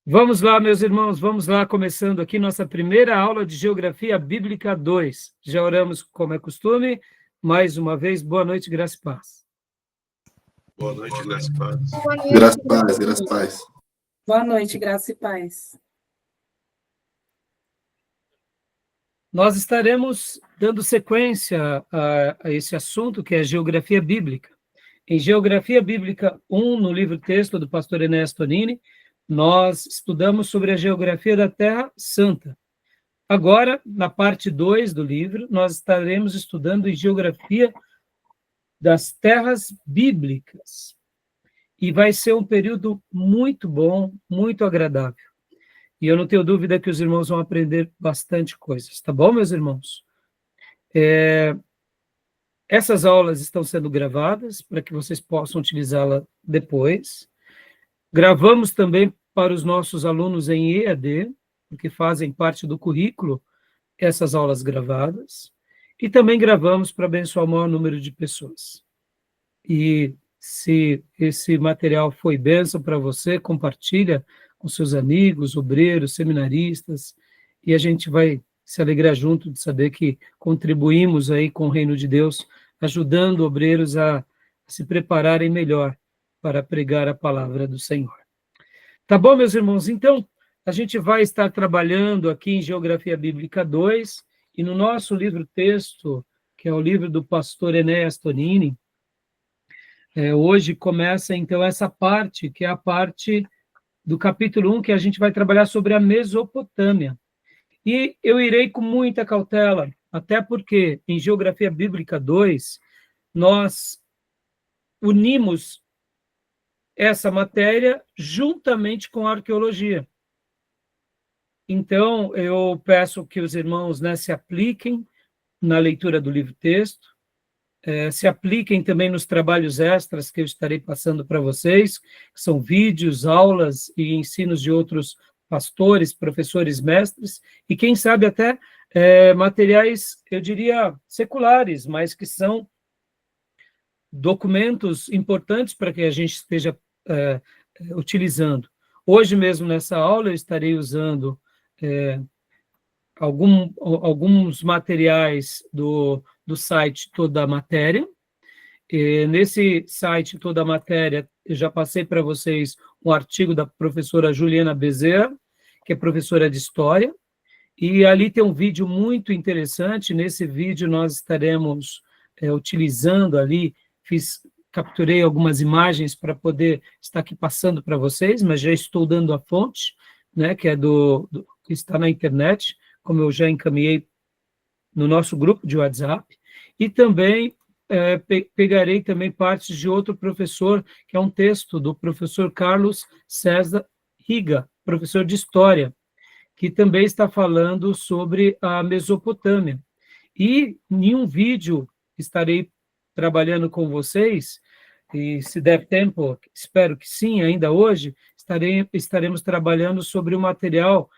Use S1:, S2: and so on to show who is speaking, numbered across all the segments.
S1: Vamos lá, meus irmãos, vamos lá, começando aqui nossa primeira aula de Geografia Bíblica 2. Já oramos como é costume. Mais uma vez, boa noite, graça e paz.
S2: Boa noite, graça e paz.
S3: Graça e paz, graça e paz.
S4: Boa noite, graça e paz.
S1: Nós estaremos dando sequência a esse assunto, que é Geografia Bíblica. Em Geografia Bíblica 1, no livro-texto do pastor Ernesto Tonini, nós estudamos sobre a geografia da Terra Santa. Agora, na parte 2 do livro, nós estaremos estudando em geografia das terras bíblicas. E vai ser um período muito bom, muito agradável. E eu não tenho dúvida que os irmãos vão aprender bastante coisas, tá bom, meus irmãos? Essas aulas estão sendo gravadas para que vocês possam utilizá-la depois. Gravamos também para os nossos alunos em EAD, porque fazem parte do currículo, essas aulas gravadas. E também gravamos para abençoar o maior número de pessoas. E se esse material foi bênção para você, compartilha com seus amigos, obreiros, seminaristas, e a gente vai se alegrar junto de saber que contribuímos aí com o reino de Deus, ajudando obreiros a se prepararem melhor para pregar a palavra do Senhor. Tá bom, meus irmãos? Então, a gente vai estar trabalhando aqui em Geografia Bíblica 2, e no nosso livro-texto, que é o livro do pastor Enéas Tonini, hoje começa, então, essa parte, que é a parte do capítulo 1, que a gente vai trabalhar sobre a Mesopotâmia. E eu irei com muita cautela, até porque em Geografia Bíblica 2, nós unimos essa matéria juntamente com a arqueologia. Então, eu peço que os irmãos, se apliquem na leitura do livro-texto, se apliquem também nos trabalhos extras que eu estarei passando para vocês, que são vídeos, aulas e ensinos de outros pastores, professores, mestres, e quem sabe até materiais, eu diria, seculares, mas que são documentos importantes para que a gente esteja utilizando. Hoje mesmo, nessa aula, eu estarei usando alguns materiais do site Toda a Matéria. Nesse site Toda a Matéria, eu já passei para vocês um artigo da professora Juliana Bezerra, que é professora de História, e ali tem um vídeo muito interessante. Nesse vídeo nós estaremos utilizando ali, capturei algumas imagens para poder estar aqui passando para vocês, mas já estou dando a fonte, que é que está na internet, como eu já encaminhei no nosso grupo de WhatsApp, e também pegarei também partes de outro professor, que é um texto do professor Carlos César Riga, professor de História, que também está falando sobre a Mesopotâmia. E em um vídeo estarei trabalhando com vocês, e se der tempo, espero que sim, ainda hoje, estaremos trabalhando sobre o material,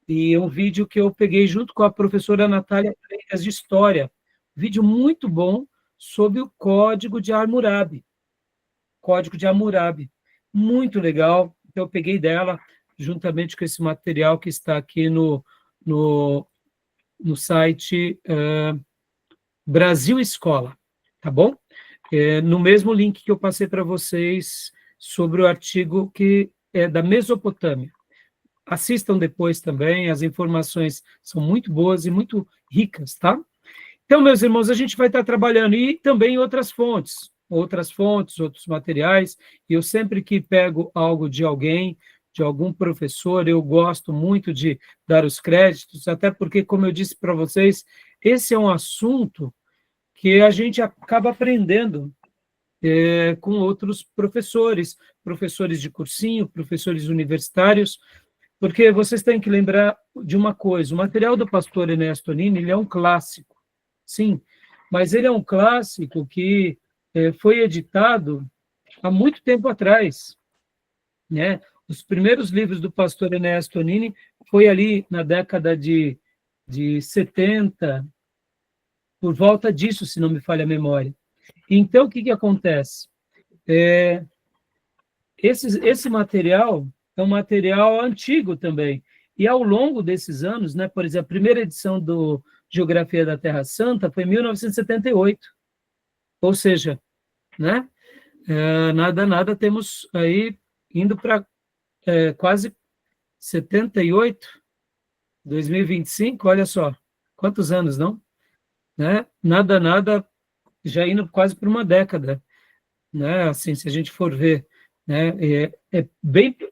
S1: e um vídeo que eu peguei junto com a professora Natália Freitas de História, vídeo muito bom sobre o Código de Hammurabi. Código de Hammurabi, muito legal. Então, eu peguei dela, juntamente com esse material que está aqui no site Brasil Escola, tá bom? No mesmo link que eu passei para vocês sobre o artigo que é da Mesopotâmia. Assistam depois também, as informações são muito boas e muito ricas, tá? Então, meus irmãos, a gente vai estar trabalhando, e também outras fontes, outros materiais, e eu sempre que pego algo de alguém, de algum professor, eu gosto muito de dar os créditos, até porque, como eu disse para vocês, esse é um assunto que a gente acaba aprendendo com outros professores de cursinho, professores universitários, porque vocês têm que lembrar de uma coisa: o material do pastor Ernesto Tonini, ele é um clássico, sim, mas ele é um clássico que foi editado há muito tempo atrás, Os primeiros livros do pastor Ernesto Tonini foi ali na década de 70, por volta disso, se não me falha a memória. Então, o que acontece? Esse material, é um material antigo também. E ao longo desses anos, né, por exemplo, a primeira edição do Geografia da Terra Santa foi em 1978. Ou seja, né, nada, temos aí indo para quase 78, 2025, olha só, quantos anos, não? Né? Nada, já indo quase por uma década, né? Assim, se a gente for ver, né?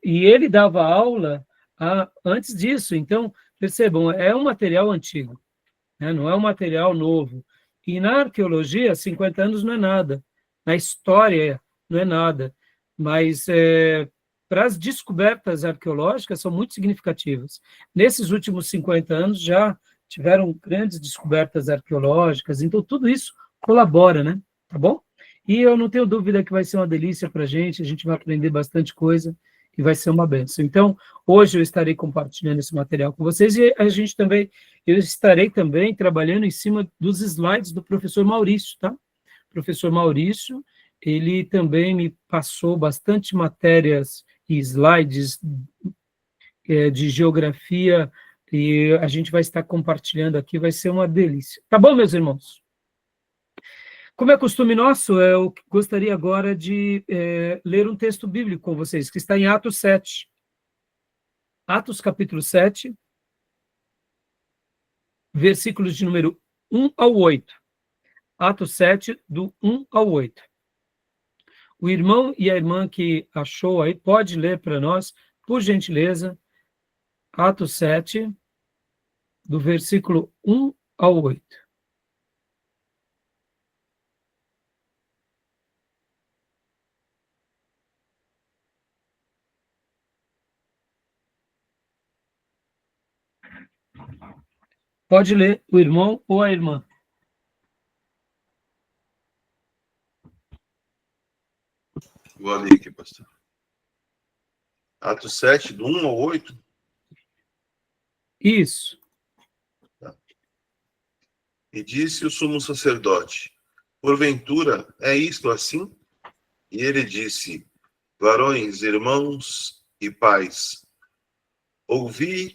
S1: E ele dava aula antes disso, então, percebam, é um material antigo, né? Não é um material novo. E na arqueologia, 50 anos não é nada, na história não é nada, mas para as descobertas arqueológicas são muito significativas. Nesses últimos 50 anos já tiveram grandes descobertas arqueológicas, então tudo isso colabora, né? Tá bom? E eu não tenho dúvida que vai ser uma delícia para a gente vai aprender bastante coisa e vai ser uma bênção. Então, hoje eu estarei compartilhando esse material com vocês e eu estarei também trabalhando em cima dos slides do professor Maurício, tá? O professor Maurício, ele também me passou bastante matérias e slides de geografia e a gente vai estar compartilhando aqui, vai ser uma delícia. Tá bom, meus irmãos? Como é costume nosso, eu gostaria agora de ler um texto bíblico com vocês, que está em Atos 7. Atos, capítulo 7, versículos de número 1 ao 8. Atos 7, do 1 ao 8. O irmão e a irmã que achou aí, pode ler para nós, por gentileza, Atos 7, do versículo 1 ao 8. Pode ler o irmão ou a irmã.
S2: Vou ler aqui, pastor. Atos 7, do 1 ao 8.
S1: Isso.
S2: E disse o sumo sacerdote: porventura é isto assim? E ele disse: varões, irmãos e pais, ouvi.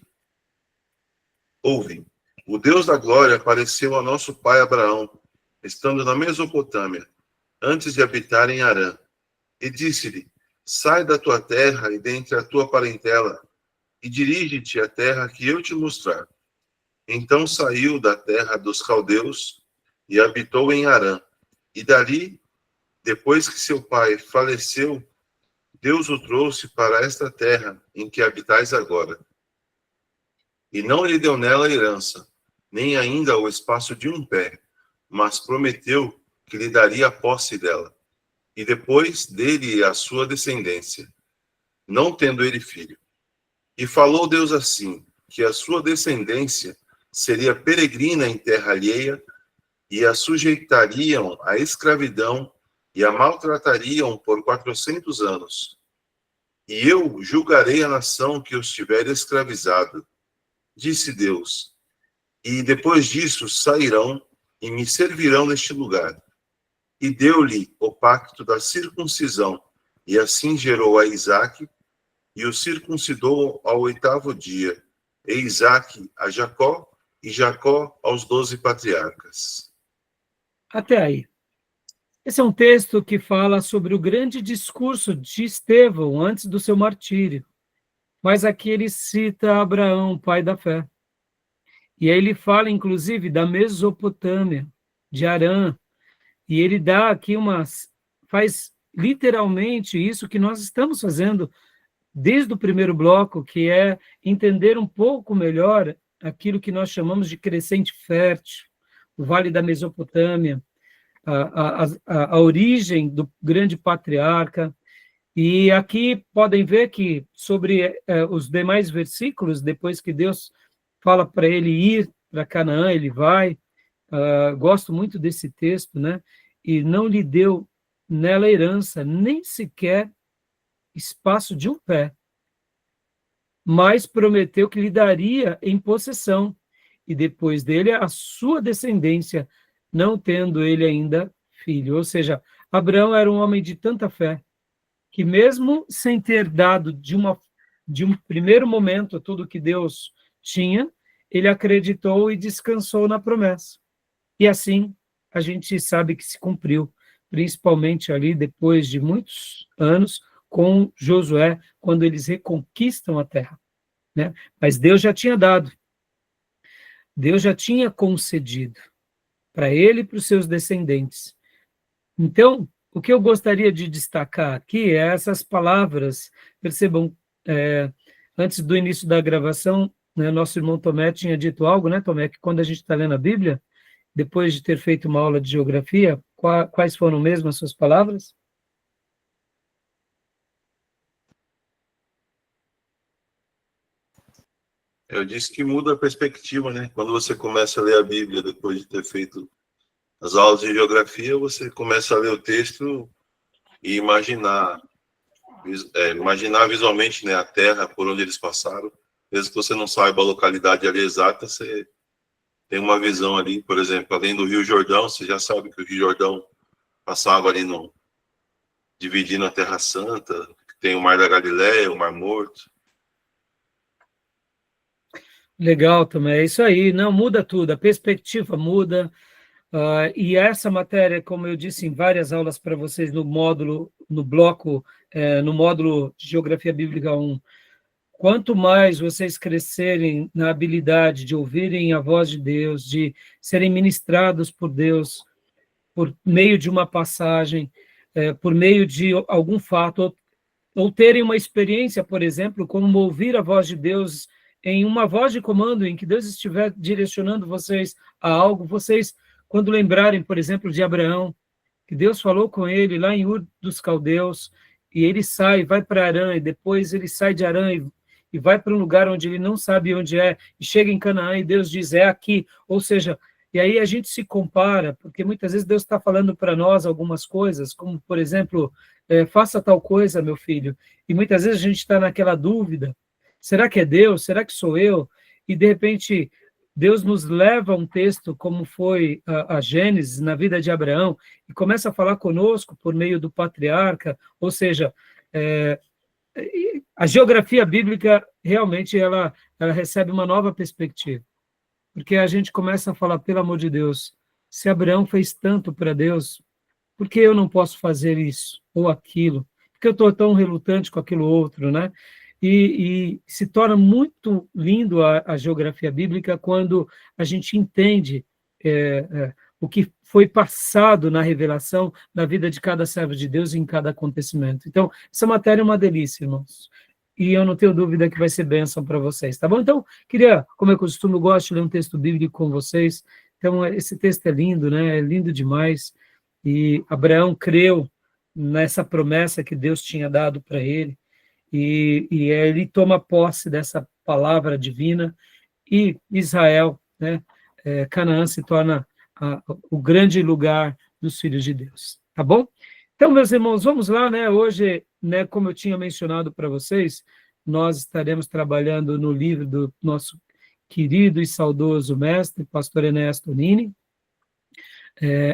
S2: O Deus da glória apareceu a nosso pai Abraão, estando na Mesopotâmia, antes de habitar em Harã, e disse-lhe: sai da tua terra e dentre a tua parentela, e dirige-te à terra que eu te mostrar. Então saiu da terra dos caldeus e habitou em Harã. E dali, depois que seu pai faleceu, Deus o trouxe para esta terra em que habitais agora. E não lhe deu nela herança, nem ainda o espaço de um pé, mas prometeu que lhe daria a posse dela, e depois dele a sua descendência, não tendo ele filho. E falou Deus assim, que a sua descendência seria peregrina em terra alheia, e a sujeitariam à escravidão e a maltratariam por 400 anos. E eu julgarei a nação que os tiver escravizado, disse Deus, e depois disso sairão e me servirão neste lugar. E deu-lhe o pacto da circuncisão, e assim gerou a Isaque, e o circuncidou ao 8º dia, e Isaque a Jacó, e Jacó aos 12 patriarcas.
S1: Até aí. Esse é um texto que fala sobre o grande discurso de Estevão antes do seu martírio. Mas aqui ele cita Abraão, pai da fé. E aí ele fala, inclusive, da Mesopotâmia, de Harã. E ele dá aqui faz literalmente isso que nós estamos fazendo desde o primeiro bloco, que é entender um pouco melhor aquilo que nós chamamos de crescente fértil, o Vale da Mesopotâmia, a origem do grande patriarca. E aqui podem ver que sobre os demais versículos, depois que Deus fala para ele ir para Canaã, ele vai. Gosto muito desse texto, né? E não lhe deu nela herança, nem sequer espaço de um pé, mas prometeu que lhe daria em possessão, e depois dele a sua descendência, não tendo ele ainda filho. Ou seja, Abraão era um homem de tanta fé, que mesmo sem ter dado de uma de um primeiro momento, tudo que Deus tinha, ele acreditou e descansou na promessa. E assim, a gente sabe que se cumpriu, principalmente ali depois de muitos anos, com Josué, quando eles reconquistam a terra, né? Mas Deus já tinha dado, Deus já tinha concedido para ele e para os seus descendentes. Então, o que eu gostaria de destacar aqui é essas palavras. Percebam, antes do início da gravação, né, nosso irmão Tomé tinha dito algo, né, Tomé, que quando a gente está lendo a Bíblia, depois de ter feito uma aula de geografia, quais foram mesmo as suas palavras?
S2: Eu disse que muda a perspectiva, né? Quando você começa a ler a Bíblia, depois de ter feito as aulas de geografia, você começa a ler o texto e imaginar visualmente, né, a terra por onde eles passaram. Mesmo que você não saiba a localidade ali exata, você tem uma visão ali, por exemplo, além do Rio Jordão, você já sabe que o Rio Jordão passava ali dividindo a Terra Santa, tem o Mar da Galileia, o Mar Morto.
S1: Legal também, é isso aí, não, muda tudo, a perspectiva muda, e essa matéria, como eu disse em várias aulas para vocês no módulo, no módulo de Geografia Bíblica 1, quanto mais vocês crescerem na habilidade de ouvirem a voz de Deus, de serem ministrados por Deus, por meio de uma passagem, por meio de algum fato, ou terem uma experiência, por exemplo, como ouvir a voz de Deus em uma voz de comando, em que Deus estiver direcionando vocês a algo, vocês, quando lembrarem, por exemplo, de Abraão, que Deus falou com ele lá em Ur dos Caldeus, e ele vai para Harã, e depois ele sai de Harã e vai para um lugar onde ele não sabe onde é, e chega em Canaã, e Deus diz, é aqui, ou seja, e aí a gente se compara, porque muitas vezes Deus está falando para nós algumas coisas, como, por exemplo, faça tal coisa, meu filho, e muitas vezes a gente está naquela dúvida, será que é Deus? Será que sou eu? E, de repente, Deus nos leva a um texto como foi a Gênesis, na vida de Abraão, e começa a falar conosco por meio do patriarca, ou seja, a geografia bíblica, realmente, ela recebe uma nova perspectiva, porque a gente começa a falar, pelo amor de Deus, se Abraão fez tanto para Deus, por que eu não posso fazer isso ou aquilo? Por que eu estou tão relutante com aquilo outro, né? E se torna muito lindo a geografia bíblica quando a gente entende o que foi passado na revelação na vida de cada servo de Deus em cada acontecimento. Então, essa matéria é uma delícia, irmãos. E eu não tenho dúvida que vai ser bênção para vocês, tá bom? Então, queria, como eu costumo, gosto de ler um texto bíblico com vocês. Então, esse texto é lindo, né? É lindo demais. E Abraão creu nessa promessa que Deus tinha dado para ele. E ele toma posse dessa palavra divina, e Israel, né, Canaã se torna o grande lugar dos filhos de Deus, tá bom? Então, meus irmãos, vamos lá, né, hoje, né, como eu tinha mencionado para vocês, nós estaremos trabalhando no livro do nosso querido e saudoso mestre, pastor Enéas Tonini,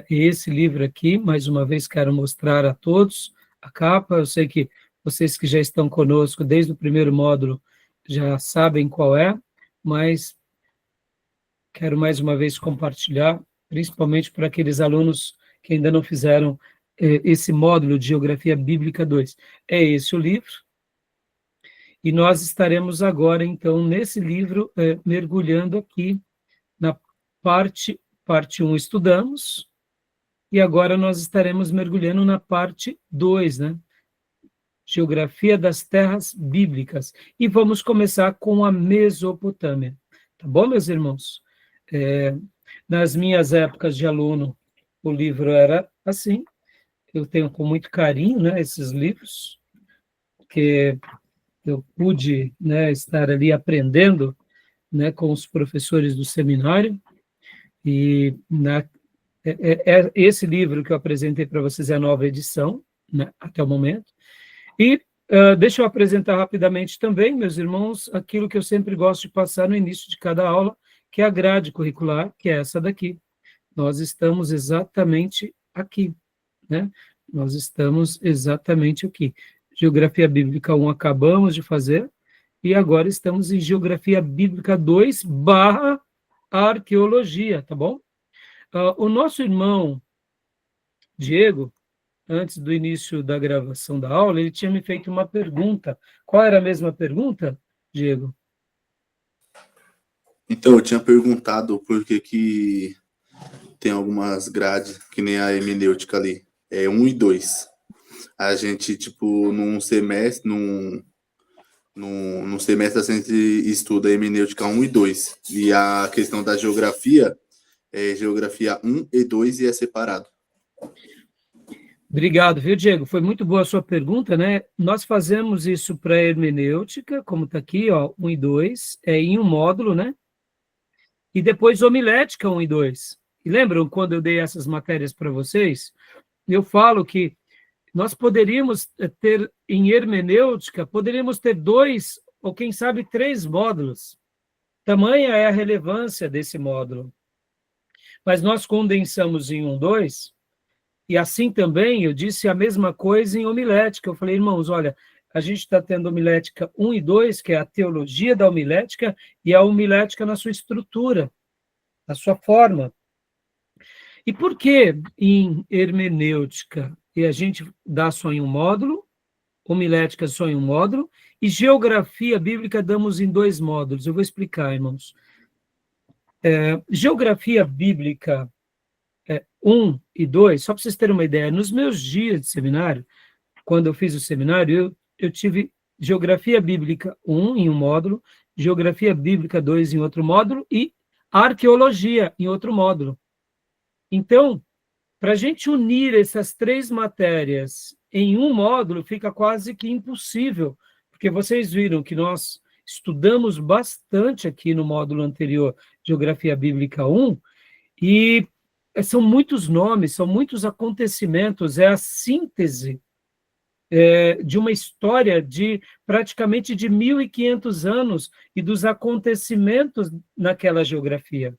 S1: esse livro aqui, mais uma vez, quero mostrar a todos a capa. Eu sei que vocês que já estão conosco desde o primeiro módulo já sabem qual é, mas quero mais uma vez compartilhar, principalmente para aqueles alunos que ainda não fizeram esse módulo de Geografia Bíblica 2. É esse o livro, e nós estaremos agora, então, nesse livro, mergulhando aqui na parte 1 estudamos, e agora nós estaremos mergulhando na parte 2, né? Geografia das terras bíblicas. E vamos começar com a Mesopotâmia. Tá bom, meus irmãos? Nas minhas épocas de aluno, o livro era assim. Eu tenho com muito carinho, né, esses livros, porque eu pude, né, estar ali aprendendo, né, com os professores do seminário. E esse livro que eu apresentei para vocês é a nova edição, né, até o momento. E deixa eu apresentar rapidamente também, meus irmãos, aquilo que eu sempre gosto de passar no início de cada aula, que é a grade curricular, que é essa daqui. Nós estamos exatamente aqui, né? Nós estamos exatamente aqui. Geografia Bíblica 1 acabamos de fazer, e agora estamos em Geografia Bíblica 2 / Arqueologia, tá bom? O nosso irmão Diego, antes do início da gravação da aula, ele tinha me feito uma pergunta. Qual era a mesma pergunta, Diego?
S3: Então, eu tinha perguntado por que tem algumas grades, que nem a hermenêutica ali, 1 e 2. A gente, tipo, num semestre a gente estuda a hermenêutica 1 e 2. E a questão da geografia é geografia 1 e 2 e é separado.
S1: Obrigado, viu, Diego? Foi muito boa a sua pergunta, né? Nós fazemos isso para a hermenêutica, como está aqui, ó, 1 e 2, em um módulo, né? E depois homilética 1 e 2. E lembram quando eu dei essas matérias para vocês? Eu falo que nós poderíamos ter, em hermenêutica, poderíamos ter 2 ou, quem sabe, 3 módulos. Tamanha é a relevância desse módulo. Mas nós condensamos em 1, 2, e assim também eu disse a mesma coisa em homilética. Eu falei, irmãos, olha, a gente está tendo homilética 1 e 2, que é a teologia da homilética, e a homilética na sua estrutura, na sua forma. E por que em hermenêutica e a gente dá só em um módulo, homilética só em um módulo, e geografia bíblica damos em 2 módulos? Eu vou explicar, irmãos. Geografia bíblica 1 e 2, só para vocês terem uma ideia, nos meus dias de seminário, quando eu fiz o seminário, eu tive geografia bíblica 1 em um módulo, geografia bíblica 2 em outro módulo e arqueologia em outro módulo. Então, para a gente unir essas 3 matérias em um módulo, fica quase que impossível, porque vocês viram que nós estudamos bastante aqui no módulo anterior, Geografia Bíblica 1, e são muitos nomes, são muitos acontecimentos, é a síntese de uma história de praticamente de 1.500 anos e dos acontecimentos naquela geografia.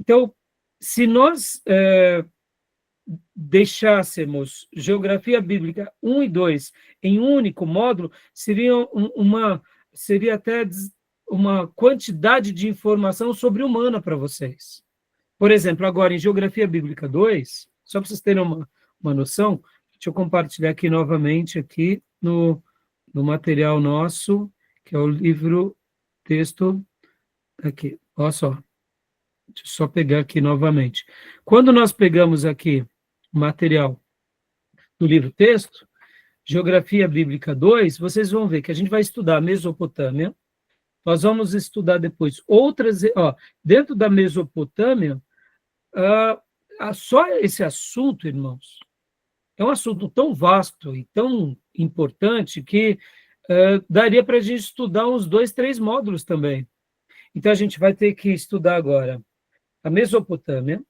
S1: Então, se nós deixássemos Geografia Bíblica 1 e 2 em um único módulo, seria até uma quantidade de informação sobre-humana para vocês. Por exemplo, agora em Geografia Bíblica 2, só para vocês terem uma noção, deixa eu compartilhar aqui novamente aqui no material nosso, que é o livro texto aqui, olha só. Deixa eu só pegar aqui novamente. Quando nós pegamos aqui o material do livro texto, Geografia Bíblica 2, vocês vão ver que a gente vai estudar a Mesopotâmia, nós vamos estudar depois outras, dentro da Mesopotâmia, só esse assunto, irmãos, é um assunto tão vasto e tão importante que daria para a gente estudar uns 2, 3 módulos também. Então, a gente vai ter que estudar agora a Mesopotâmia,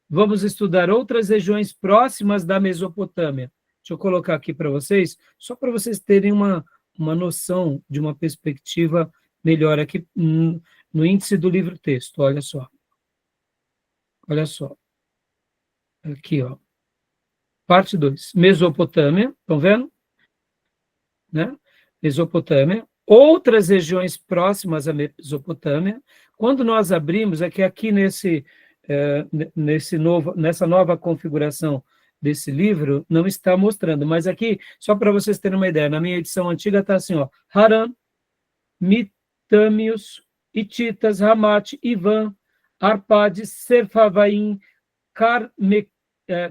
S1: vamos estudar outras regiões próximas da Mesopotâmia. Deixa eu colocar aqui para vocês, só para vocês terem uma noção de uma perspectiva melhor aqui no índice do livro texto, olha só. Olha só. Aqui, ó. Parte 2. Mesopotâmia, estão vendo? Né? Mesopotâmia. Outras regiões próximas à Mesopotâmia. Quando nós abrimos, é que aqui nessa nova configuração desse livro, não está mostrando, mas aqui, só para vocês terem uma ideia, na minha edição antiga está assim, ó, Haran, Mitâmios, Hititas, Ramate, Ivan, Arpades, Serfavaim,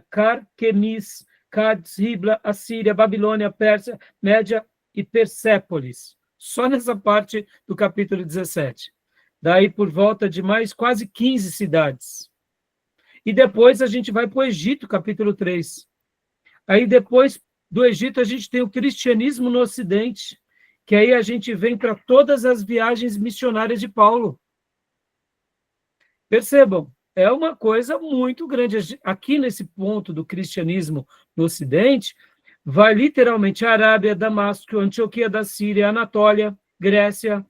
S1: Carquemis, Cádiz, Ribla, Assíria, Babilônia, Pérsia, Média e Persépolis. Só nessa parte do capítulo 17. Daí por volta de mais quase 15 cidades. E depois a gente vai para o Egito, capítulo 3. Aí depois do Egito a gente tem o cristianismo no Ocidente, que aí a gente vem para todas as viagens missionárias de Paulo. Percebam, é uma coisa muito grande. Aqui nesse ponto do cristianismo no Ocidente, vai literalmente a Arábia, Damasco, Antioquia da Síria, Anatólia, Grécia,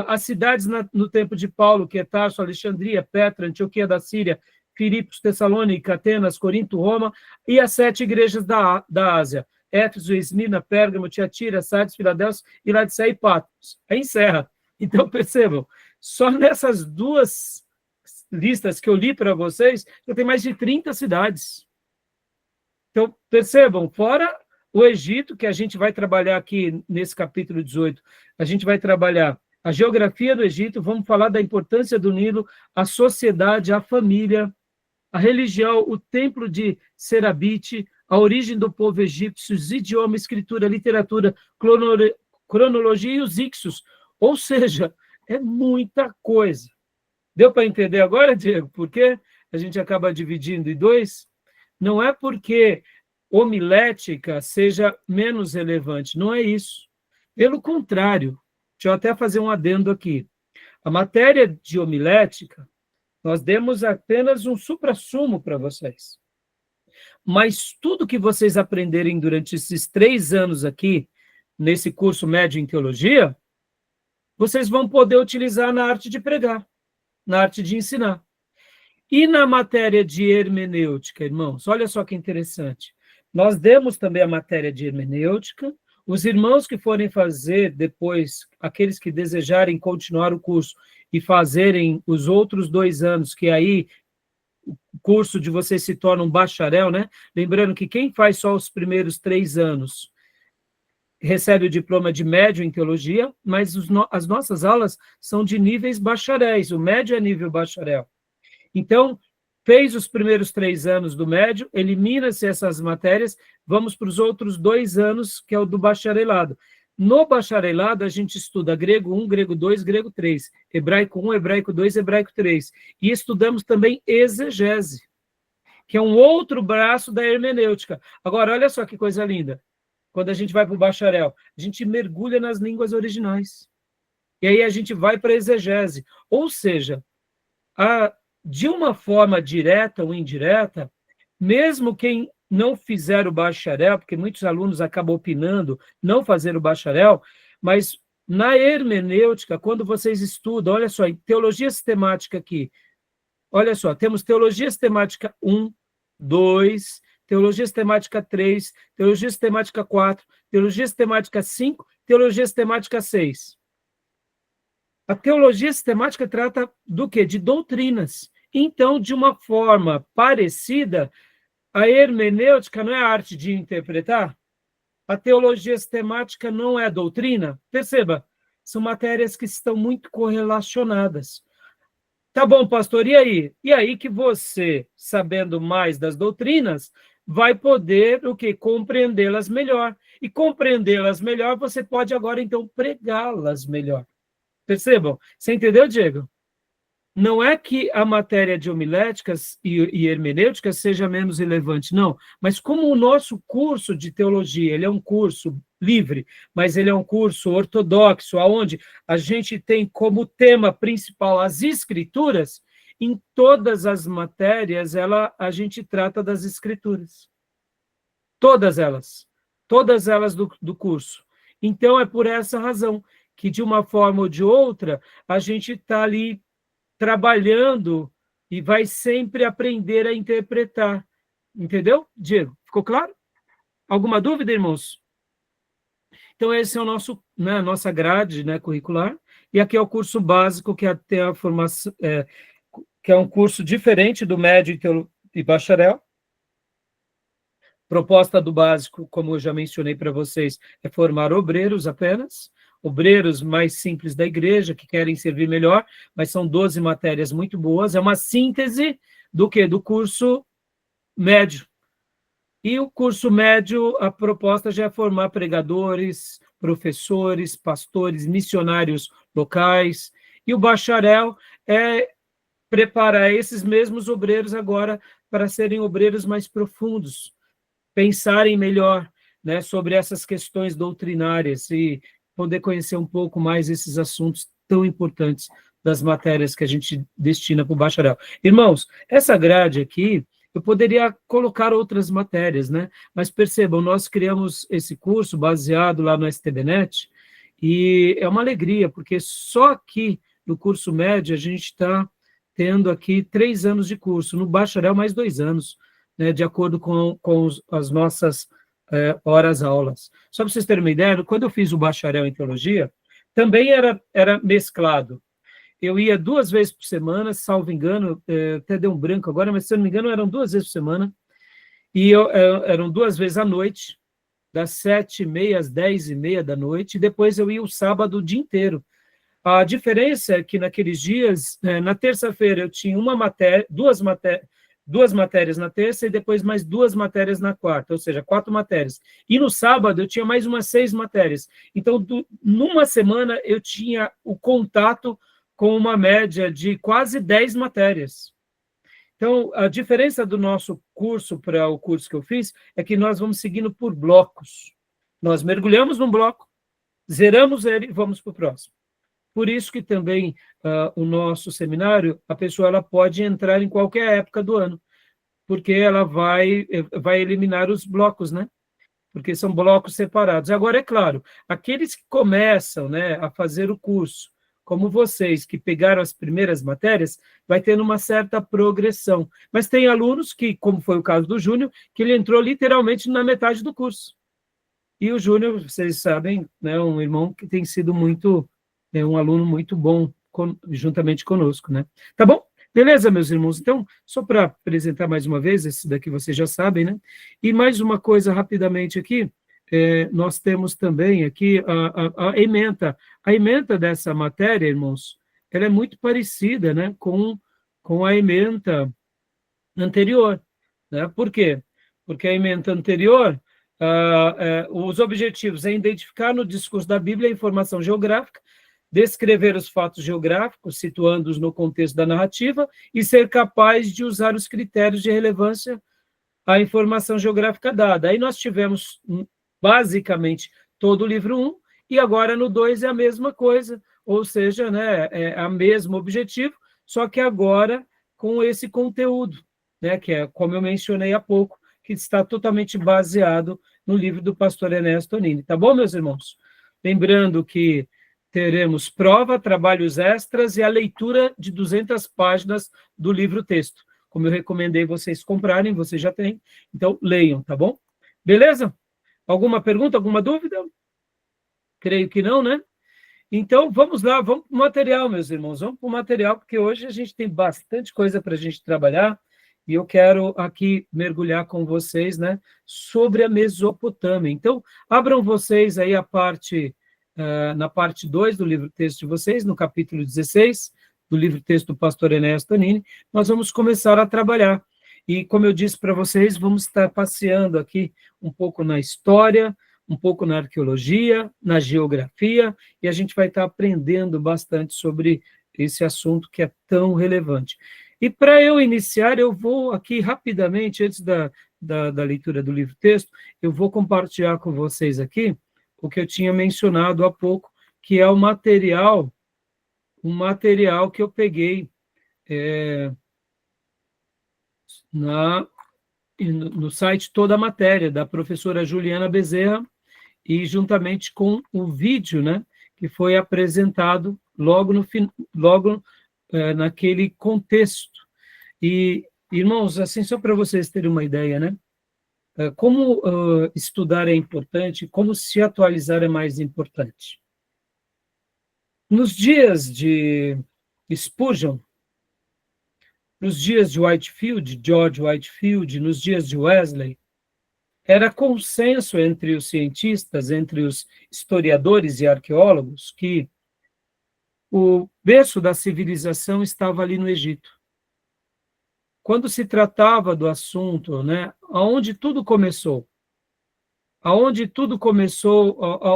S1: as cidades no tempo de Paulo, que é Tarso, Alexandria, Petra, Antioquia da Síria, Filipos, Tessalônica, Atenas, Corinto, Roma, e as 7 igrejas da Ásia. Éfeso, Esmirna, Pérgamo, Tiatira, Sardes, Filadélfia e Laodiceia e Patmos. Aí encerra. Então, percebam, só nessas duas listas que eu li para vocês, já tem mais de 30 cidades. Então, percebam, fora o Egito, que a gente vai trabalhar aqui nesse capítulo 18, a gente vai trabalhar a geografia do Egito, vamos falar da importância do Nilo, a sociedade, a família, a religião, o templo de Serabite, a origem do povo egípcio, os idiomas, escritura, literatura, cronologia e os ixos. Ou seja, é muita coisa. Deu para entender agora, Diego, por que a gente acaba dividindo em dois? Não é porque homilética seja menos relevante, não é isso. Pelo contrário, deixa eu até fazer um adendo aqui. A matéria de homilética, nós demos apenas um suprassumo para vocês. Mas tudo que vocês aprenderem durante esses 3 anos aqui, nesse curso médio em teologia, vocês vão poder utilizar na arte de pregar, na arte de ensinar. E na matéria de hermenêutica, irmãos, olha só que interessante. Nós demos também a matéria de hermenêutica. Os irmãos que forem fazer depois, aqueles que desejarem continuar o curso e fazerem os outros 2 anos, que aí o curso de vocês se torna um bacharel, né? Lembrando que quem faz só os primeiros 3 anos recebe o diploma de médio em teologia, mas as nossas aulas são de níveis bacharéis, o médio é nível bacharel. Então, fez os primeiros 3 anos do médio, elimina-se essas matérias, vamos para os outros 2 anos, que é o do bacharelado. No bacharelado, a gente estuda grego 1, grego 2, grego 3, hebraico 1, hebraico 2, hebraico 3. E estudamos também exegese, que é um outro braço da hermenêutica. Agora, olha só que coisa linda. Quando a gente vai para o bacharel, a gente mergulha nas línguas originais. E aí a gente vai para a exegese. Ou seja, de uma forma direta ou indireta, mesmo quem não fizer o bacharel, porque muitos alunos acabam opinando não fazer o bacharel, mas na hermenêutica, quando vocês estudam, olha só, em teologia sistemática aqui, olha só, temos teologia sistemática 1, 2, teologia sistemática 3, teologia sistemática 4, teologia sistemática 5, teologia sistemática 6. A teologia sistemática trata do quê? De doutrinas. Então, de uma forma parecida, a hermenêutica não é a arte de interpretar? A teologia sistemática não é doutrina? Perceba, são matérias que estão muito correlacionadas. Tá bom, pastor, e aí? E aí que você, sabendo mais das doutrinas, vai poder o quê? Compreendê-las melhor. E compreendê-las melhor, você pode agora, então, pregá-las melhor. Percebam? Você entendeu, Diego? Não é que a matéria de homiléticas e hermenêuticas seja menos relevante, não. Mas como o nosso curso de teologia, ele é um curso livre, mas ele é um curso ortodoxo, onde a gente tem como tema principal as escrituras, em todas as matérias a gente trata das escrituras. Todas elas do curso. Então, é por essa razão que, de uma forma ou de outra, a gente está ali trabalhando e vai sempre aprender a interpretar. Entendeu, Diego? Ficou claro? Alguma dúvida, irmãos? Então, esse é o nosso, né, nossa grade, né, curricular. E aqui é o curso básico, que tem a formação, que é um curso diferente do médio e bacharel. Proposta do básico, como eu já mencionei para vocês, é formar obreiros apenas, obreiros mais simples da igreja, que querem servir melhor, mas são 12 matérias muito boas, é uma síntese do quê? Do curso médio. E o curso médio, a proposta já é formar pregadores, professores, pastores, missionários locais, e o bacharel é preparar esses mesmos obreiros agora para serem obreiros mais profundos, pensarem melhor, né, sobre essas questões doutrinárias e poder conhecer um pouco mais esses assuntos tão importantes das matérias que a gente destina para o bacharel. Irmãos, essa grade aqui, eu poderia colocar outras matérias, né? Mas percebam, nós criamos esse curso baseado lá no STBnet, e é uma alegria, porque só aqui no curso médio a gente está tendo aqui 3 anos de curso, no bacharel mais 2 anos, né, de acordo com as nossas horas aulas. Só para vocês terem uma ideia, quando eu fiz o bacharel em teologia, também era mesclado. Eu ia 2 vezes por semana, salvo engano, até deu um branco agora, mas se eu não me engano eram 2 vezes por semana, e eram 2 vezes à noite, das 7h30 às 10h30 da noite, e depois eu ia o sábado o dia inteiro. A diferença é que naqueles dias, na terça-feira eu tinha duas matérias na terça e depois mais 2 matérias na quarta, ou seja, 4 matérias. E no sábado eu tinha mais umas 6 matérias. Então, numa semana eu tinha o contato com uma média de quase 10 matérias. Então, a diferença do nosso curso para o curso que eu fiz é que nós vamos seguindo por blocos. Nós mergulhamos num bloco, zeramos ele e vamos para o próximo. Por isso que também o nosso seminário, a pessoa ela pode entrar em qualquer época do ano, porque ela vai eliminar os blocos, né? Porque são blocos separados. Agora, é claro, aqueles que começam, né, a fazer o curso, como vocês, que pegaram as primeiras matérias, vai tendo uma certa progressão. Mas tem alunos que, como foi o caso do Júnior, que ele entrou literalmente na metade do curso. E o Júnior, vocês sabem, né, um irmão que tem sido um aluno muito bom, juntamente conosco, né? Tá bom? Beleza, meus irmãos? Então, só para apresentar mais uma vez, esse daqui vocês já sabem, né? E mais uma coisa rapidamente aqui, nós temos também aqui a ementa. A ementa dessa matéria, irmãos, ela é muito parecida, né, com a ementa anterior, né? Por quê? Porque a ementa anterior, os objetivos é identificar no discurso da Bíblia a informação geográfica, descrever os fatos geográficos, situando-os no contexto da narrativa, e ser capaz de usar os critérios de relevância à informação geográfica dada. Aí nós tivemos, basicamente, todo o livro 1, e agora no 2 é a mesma coisa, ou seja, né, é o mesmo objetivo, só que agora com esse conteúdo, né, que é, como eu mencionei há pouco, que está totalmente baseado no livro do pastor Ernesto Tonini. Tá bom, meus irmãos? Lembrando que teremos prova, trabalhos extras e a leitura de 200 páginas do livro-texto. Como eu recomendei vocês comprarem, vocês já têm, então leiam, tá bom? Beleza? Alguma pergunta, alguma dúvida? Creio que não, né? Então, vamos lá, vamos para o material, meus irmãos, vamos para o material, porque hoje a gente tem bastante coisa para a gente trabalhar, e eu quero aqui mergulhar com vocês, né, sobre a Mesopotâmia. Então, abram vocês aí na parte 2 do livro-texto de vocês, no capítulo 16, do livro-texto do pastor Ernesto Tonini, nós vamos começar a trabalhar. E, como eu disse para vocês, vamos estar passeando aqui um pouco na história, um pouco na arqueologia, na geografia, e a gente vai estar aprendendo bastante sobre esse assunto que é tão relevante. E para eu iniciar, eu vou aqui rapidamente, antes da leitura do livro-texto, eu vou compartilhar com vocês aqui o que eu tinha mencionado há pouco, que é um material que eu peguei no site Toda a Matéria, da professora Juliana Bezerra, e juntamente com o vídeo, né, que foi apresentado logo naquele contexto. E, irmãos, assim, só para vocês terem uma ideia, né, como estudar é importante, como se atualizar é mais importante. Nos dias de Spurgeon, nos dias de Whitefield, George Whitefield, nos dias de Wesley, era consenso entre os cientistas, entre os historiadores e arqueólogos, que o berço da civilização estava ali no Egito. Quando se tratava do assunto, né, aonde tudo começou,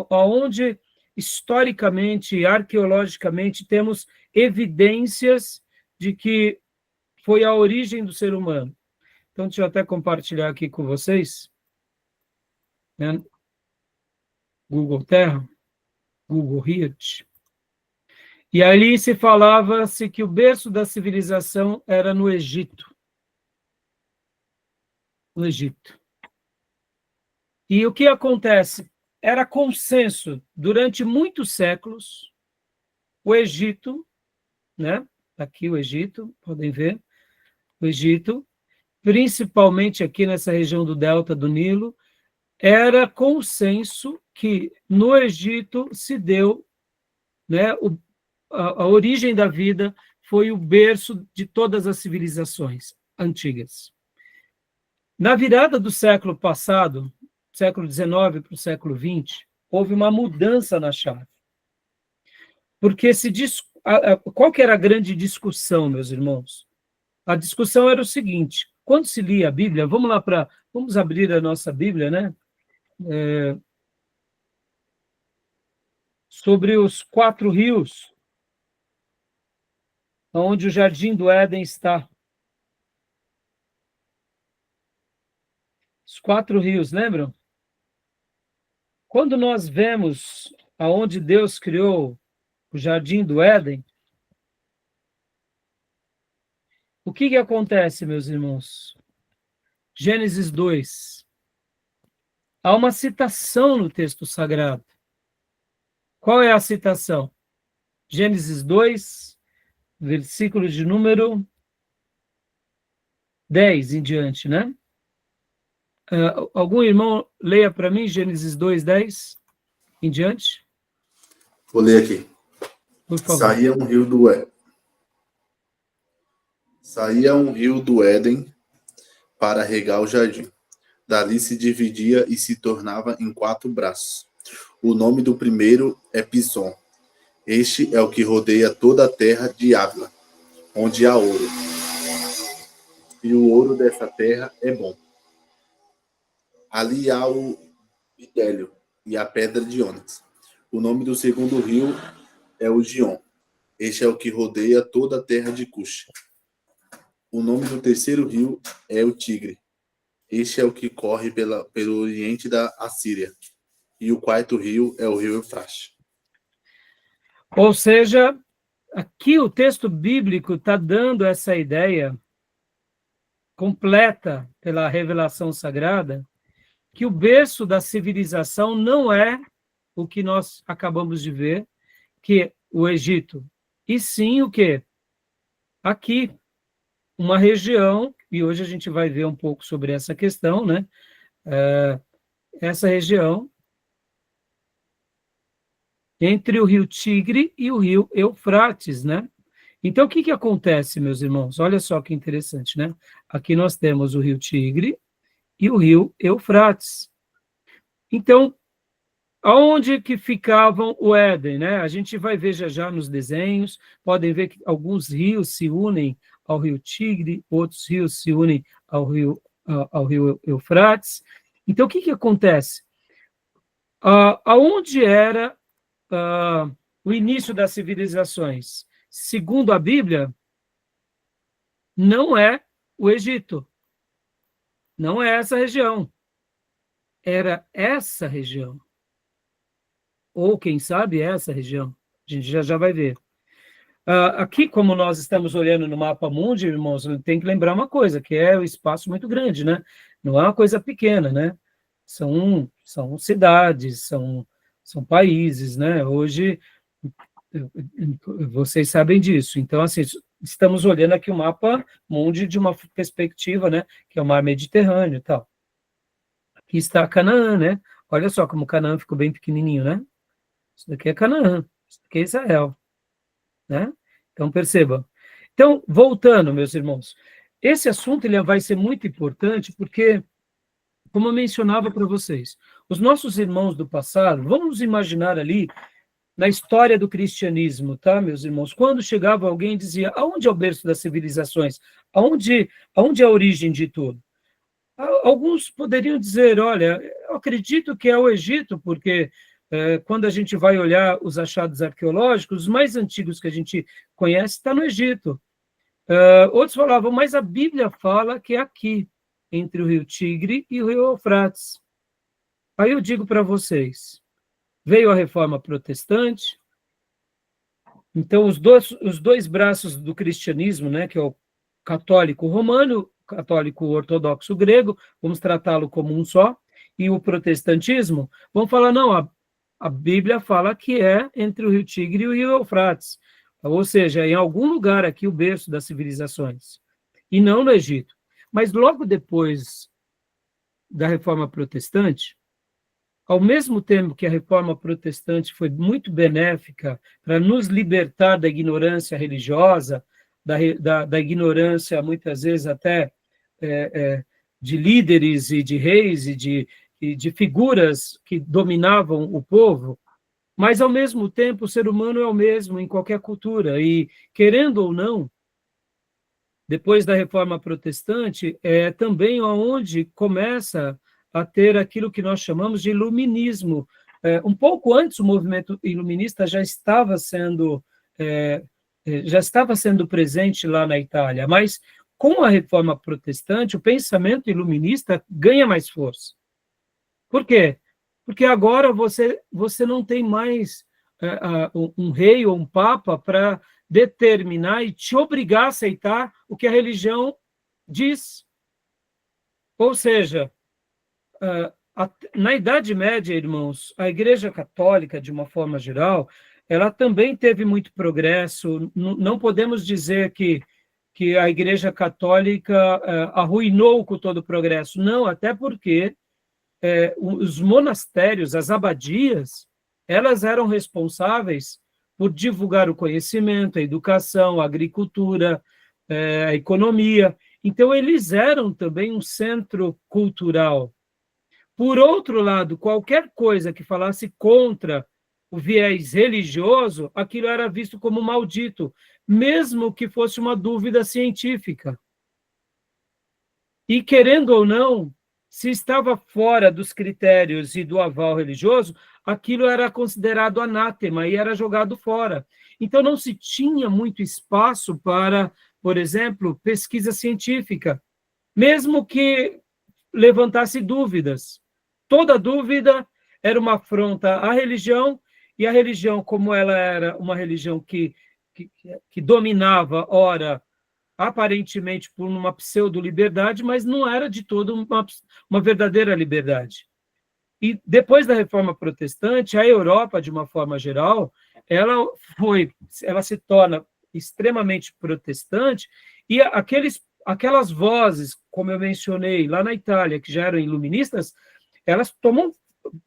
S1: aonde historicamente e arqueologicamente temos evidências de que foi a origem do ser humano. Então, deixa eu até compartilhar aqui com vocês, né? Google Terra, Google Earth. E ali se falava-se que o berço da civilização era no Egito. No Egito. E o que acontece? Era consenso, durante muitos séculos, o Egito, né? Aqui o Egito, podem ver, o Egito, principalmente aqui nessa região do delta do Nilo, era consenso que no Egito se deu, né, a origem da vida foi o berço de todas as civilizações antigas. Na virada do século passado, século XIX para o século XX, houve uma mudança na chave. Porque qual que era a grande discussão, meus irmãos? A discussão era o seguinte: quando se lia a Bíblia, vamos abrir a nossa Bíblia, né? Sobre os 4 rios, onde o Jardim do Éden está. Os 4 rios, lembram? Quando nós vemos aonde Deus criou o Jardim do Éden, o que acontece, meus irmãos? Gênesis 2. Há uma citação no texto sagrado. Qual é a citação? Gênesis 2, versículo de número 10 em diante, né? Algum irmão leia para mim Gênesis 2, 10 em diante?
S3: Vou ler aqui.
S1: Por favor.
S3: Saía um rio do Éden para regar o jardim. Dali se dividia e se tornava em 4 braços. O nome do primeiro é Pison. Este é o que rodeia toda a terra de Ávila, onde há ouro. E o ouro dessa terra é bom. Ali há o bidélio e a pedra de ônix. O nome do segundo rio é o Gion. Este é o que rodeia toda a terra de Cush. O nome do terceiro rio é o Tigre. Este é o que corre pelo oriente da Assíria. E o 4º rio é o rio Eufrates.
S1: Ou seja, aqui o texto bíblico está dando essa ideia completa pela revelação sagrada, que o berço da civilização não é o que nós acabamos de ver, que é o Egito, e sim o quê? Aqui, uma região, e hoje a gente vai ver um pouco sobre essa questão, né? Essa região entre o rio Tigre e o rio Eufrates, né? Então, o que acontece, meus irmãos? Olha só que interessante, né? Aqui nós temos o rio Tigre e o rio Eufrates. Então, aonde que ficavam o Éden, né? A gente vai ver já nos desenhos, podem ver que alguns rios se unem ao rio Tigre, outros rios se unem ao rio Eufrates. Então, o que acontece? Aonde era o início das civilizações? Segundo a Bíblia, não é o Egito. Não é essa região. Era essa região. Ou, quem sabe, essa região. A gente já vai ver. Aqui, como nós estamos olhando no mapa mundi, irmãos, tem que lembrar uma coisa, que é o espaço muito grande, né? Não é uma coisa pequena, né? São cidades, são países, né? Hoje, vocês sabem disso. Então, assim, estamos olhando aqui o mapa mundi de uma perspectiva, né? Que é o mar Mediterrâneo e tal. Aqui está Canaã, né? Olha só como Canaã ficou bem pequenininho, né? Isso daqui é Canaã, isso daqui é Israel, né? Então, perceba. Então, voltando, meus irmãos, esse assunto ele vai ser muito importante porque, como eu mencionava para vocês, os nossos irmãos do passado, vamos imaginar ali na história do cristianismo, tá, meus irmãos? Quando chegava alguém e dizia, aonde é o berço das civilizações? Aonde é a origem de tudo? Alguns poderiam dizer, olha, eu acredito que é o Egito, porque quando a gente vai olhar os achados arqueológicos, os mais antigos que a gente conhece está no Egito. Outros falavam, mas a Bíblia fala que é aqui, entre o rio Tigre e o rio Eufrates. Aí eu digo para vocês, veio a Reforma Protestante, então os dois braços do cristianismo, né, que é o católico romano, católico ortodoxo grego, vamos tratá-lo como um só, e o protestantismo, vamos falar, não, a Bíblia fala que é entre o rio Tigre e o rio Eufrates, ou seja, em algum lugar aqui o berço das civilizações, e não no Egito. Mas logo depois da Reforma Protestante, ao mesmo tempo que a reforma protestante foi muito benéfica para nos libertar da ignorância religiosa, da ignorância, muitas vezes, até de líderes e de reis e de figuras que dominavam o povo, mas, ao mesmo tempo, o ser humano é o mesmo em qualquer cultura, e, querendo ou não, depois da reforma protestante, é também onde começa a ter aquilo que nós chamamos de iluminismo. Um pouco antes, o movimento iluminista já estava sendo presente lá na Itália, mas com a reforma protestante, o pensamento iluminista ganha mais força. Por quê? Porque agora você não tem mais um rei ou um papa para determinar e te obrigar a aceitar o que a religião diz. Ou seja, na Idade Média, irmãos, a Igreja Católica, de uma forma geral, ela também teve muito progresso. Não podemos dizer que a Igreja Católica arruinou com todo o progresso. Não, até porque os monastérios, as abadias, elas eram responsáveis por divulgar o conhecimento, a educação, a agricultura, a economia. Então, eles eram também um centro cultural. Por outro lado, qualquer coisa que falasse contra o viés religioso, aquilo era visto como maldito, mesmo que fosse uma dúvida científica. E, querendo ou não, se estava fora dos critérios e do aval religioso, aquilo era considerado anátema e era jogado fora. Então, não se tinha muito espaço para, por exemplo, pesquisa científica, mesmo que levantasse dúvidas. Toda dúvida era uma afronta à religião, e a religião, como ela era uma religião que dominava, ora, aparentemente por uma pseudo-liberdade, mas não era de todo uma verdadeira liberdade. E depois da Reforma Protestante, a Europa, de uma forma geral, ela se torna extremamente protestante, e aquelas vozes, como eu mencionei, lá na Itália, que já eram iluministas, elas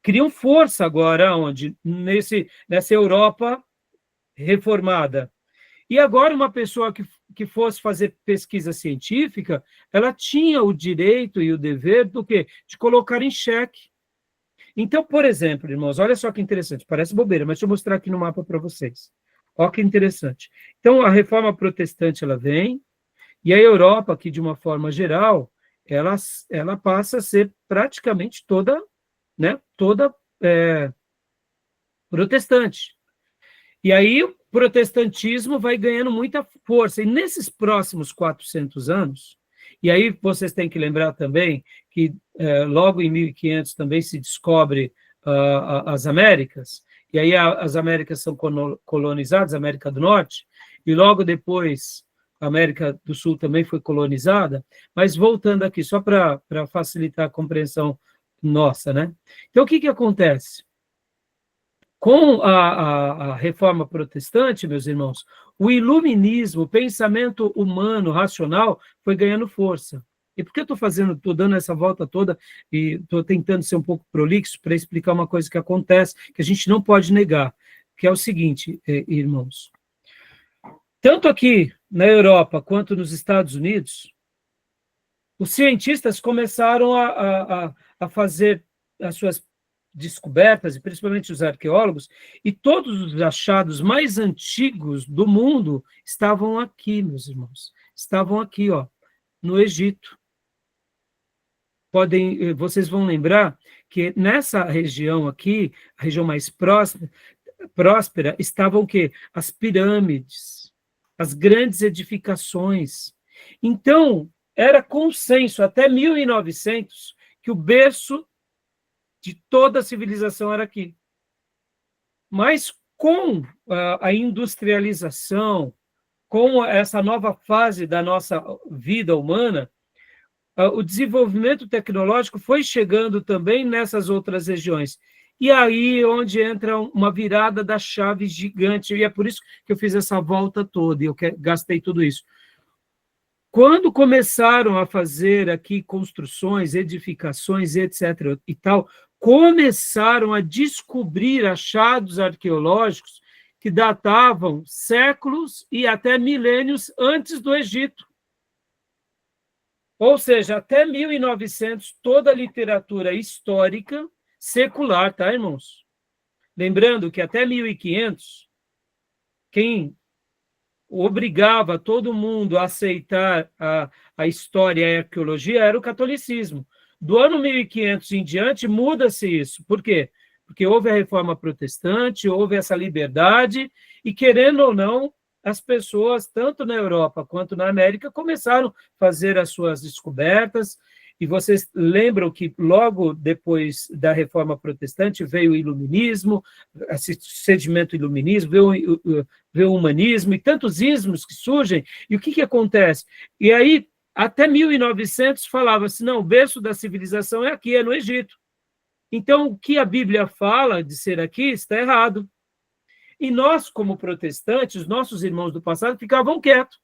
S1: criam força agora, nessa Europa reformada. E agora, uma pessoa que fosse fazer pesquisa científica, ela tinha o direito e o dever do quê? De colocar em xeque. Então, por exemplo, irmãos, olha só que interessante, parece bobeira, mas deixa eu mostrar aqui no mapa para vocês. Olha que interessante. Então, a reforma protestante, ela vem, e a Europa, aqui de uma forma geral, ela passa a ser praticamente toda protestante. E aí o protestantismo vai ganhando muita força. E nesses próximos 400 anos, e aí vocês têm que lembrar também que logo em 1500 também se descobre as Américas, e aí as Américas são colonizadas, a América do Norte, e logo depois a América do Sul também foi colonizada. Mas voltando aqui, só para facilitar a compreensão nossa, né? Então, o que acontece? Com a reforma protestante, meus irmãos, o iluminismo, o pensamento humano, racional, foi ganhando força. E por que eu estou dando essa volta toda e estou tentando ser um pouco prolixo para explicar uma coisa que acontece, que a gente não pode negar, que é o seguinte, irmãos. Tanto aqui na Europa quanto nos Estados Unidos, os cientistas começaram a fazer as suas descobertas, e principalmente os arqueólogos, e todos os achados mais antigos do mundo estavam aqui, meus irmãos. Estavam aqui, no Egito. Vocês vão lembrar que nessa região aqui, a região mais próspera, estavam o quê? As pirâmides, as grandes edificações. Então, era consenso, até 1900, que o berço de toda a civilização era aqui. Mas com a industrialização, com essa nova fase da nossa vida humana, o desenvolvimento tecnológico foi chegando também nessas outras regiões. E aí onde entra uma virada da chave gigante, e é por isso que eu fiz essa volta toda, e eu gastei tudo isso. Quando começaram a fazer aqui construções, edificações, etc. e tal, começaram a descobrir achados arqueológicos que datavam séculos e até milênios antes do Egito. Ou seja, até 1900, toda a literatura histórica secular, tá, irmãos? Lembrando que até 1500, quem obrigava todo mundo a aceitar a história e a arqueologia era o catolicismo. Do ano 1500 em diante, muda-se isso. Por quê? Porque houve a reforma protestante, houve essa liberdade, e querendo ou não, as pessoas, tanto na Europa quanto na América, começaram a fazer as suas descobertas, e vocês lembram que logo depois da reforma protestante veio o iluminismo, esse sedimento iluminismo, veio o humanismo, e tantos ismos que surgem, e o que acontece? E aí, até 1900, falava-se, não, o berço da civilização é aqui, é no Egito. Então, o que a Bíblia fala de ser aqui está errado. E nós, como protestantes, os nossos irmãos do passado ficavam quietos,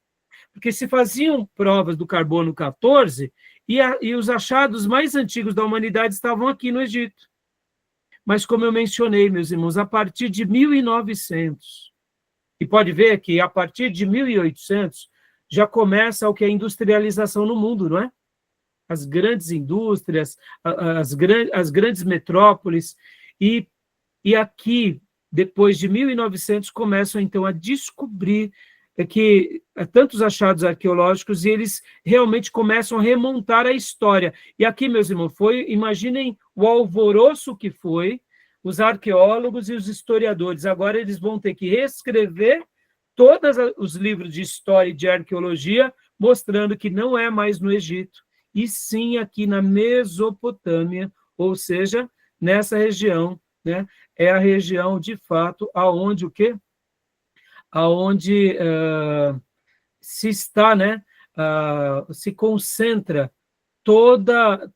S1: porque se faziam provas do carbono 14 e os achados mais antigos da humanidade estavam aqui no Egito. Mas, como eu mencionei, meus irmãos, a partir de 1900, e pode ver que a partir de 1800 já começa o que é industrialização no mundo, não é? As grandes indústrias, as grandes metrópoles, e aqui, depois de 1900, começam, então, a descobrir que tantos achados arqueológicos, e eles realmente começam a remontar a história. E aqui, meus irmãos, imaginem o alvoroço que foi, os arqueólogos e os historiadores. Agora eles vão ter que reescrever todos os livros de história e de arqueologia, mostrando que não é mais no Egito, e sim aqui na Mesopotâmia, ou seja, nessa região, né? É a região, de fato, aonde o quê? Aonde se está, né? Se concentra toda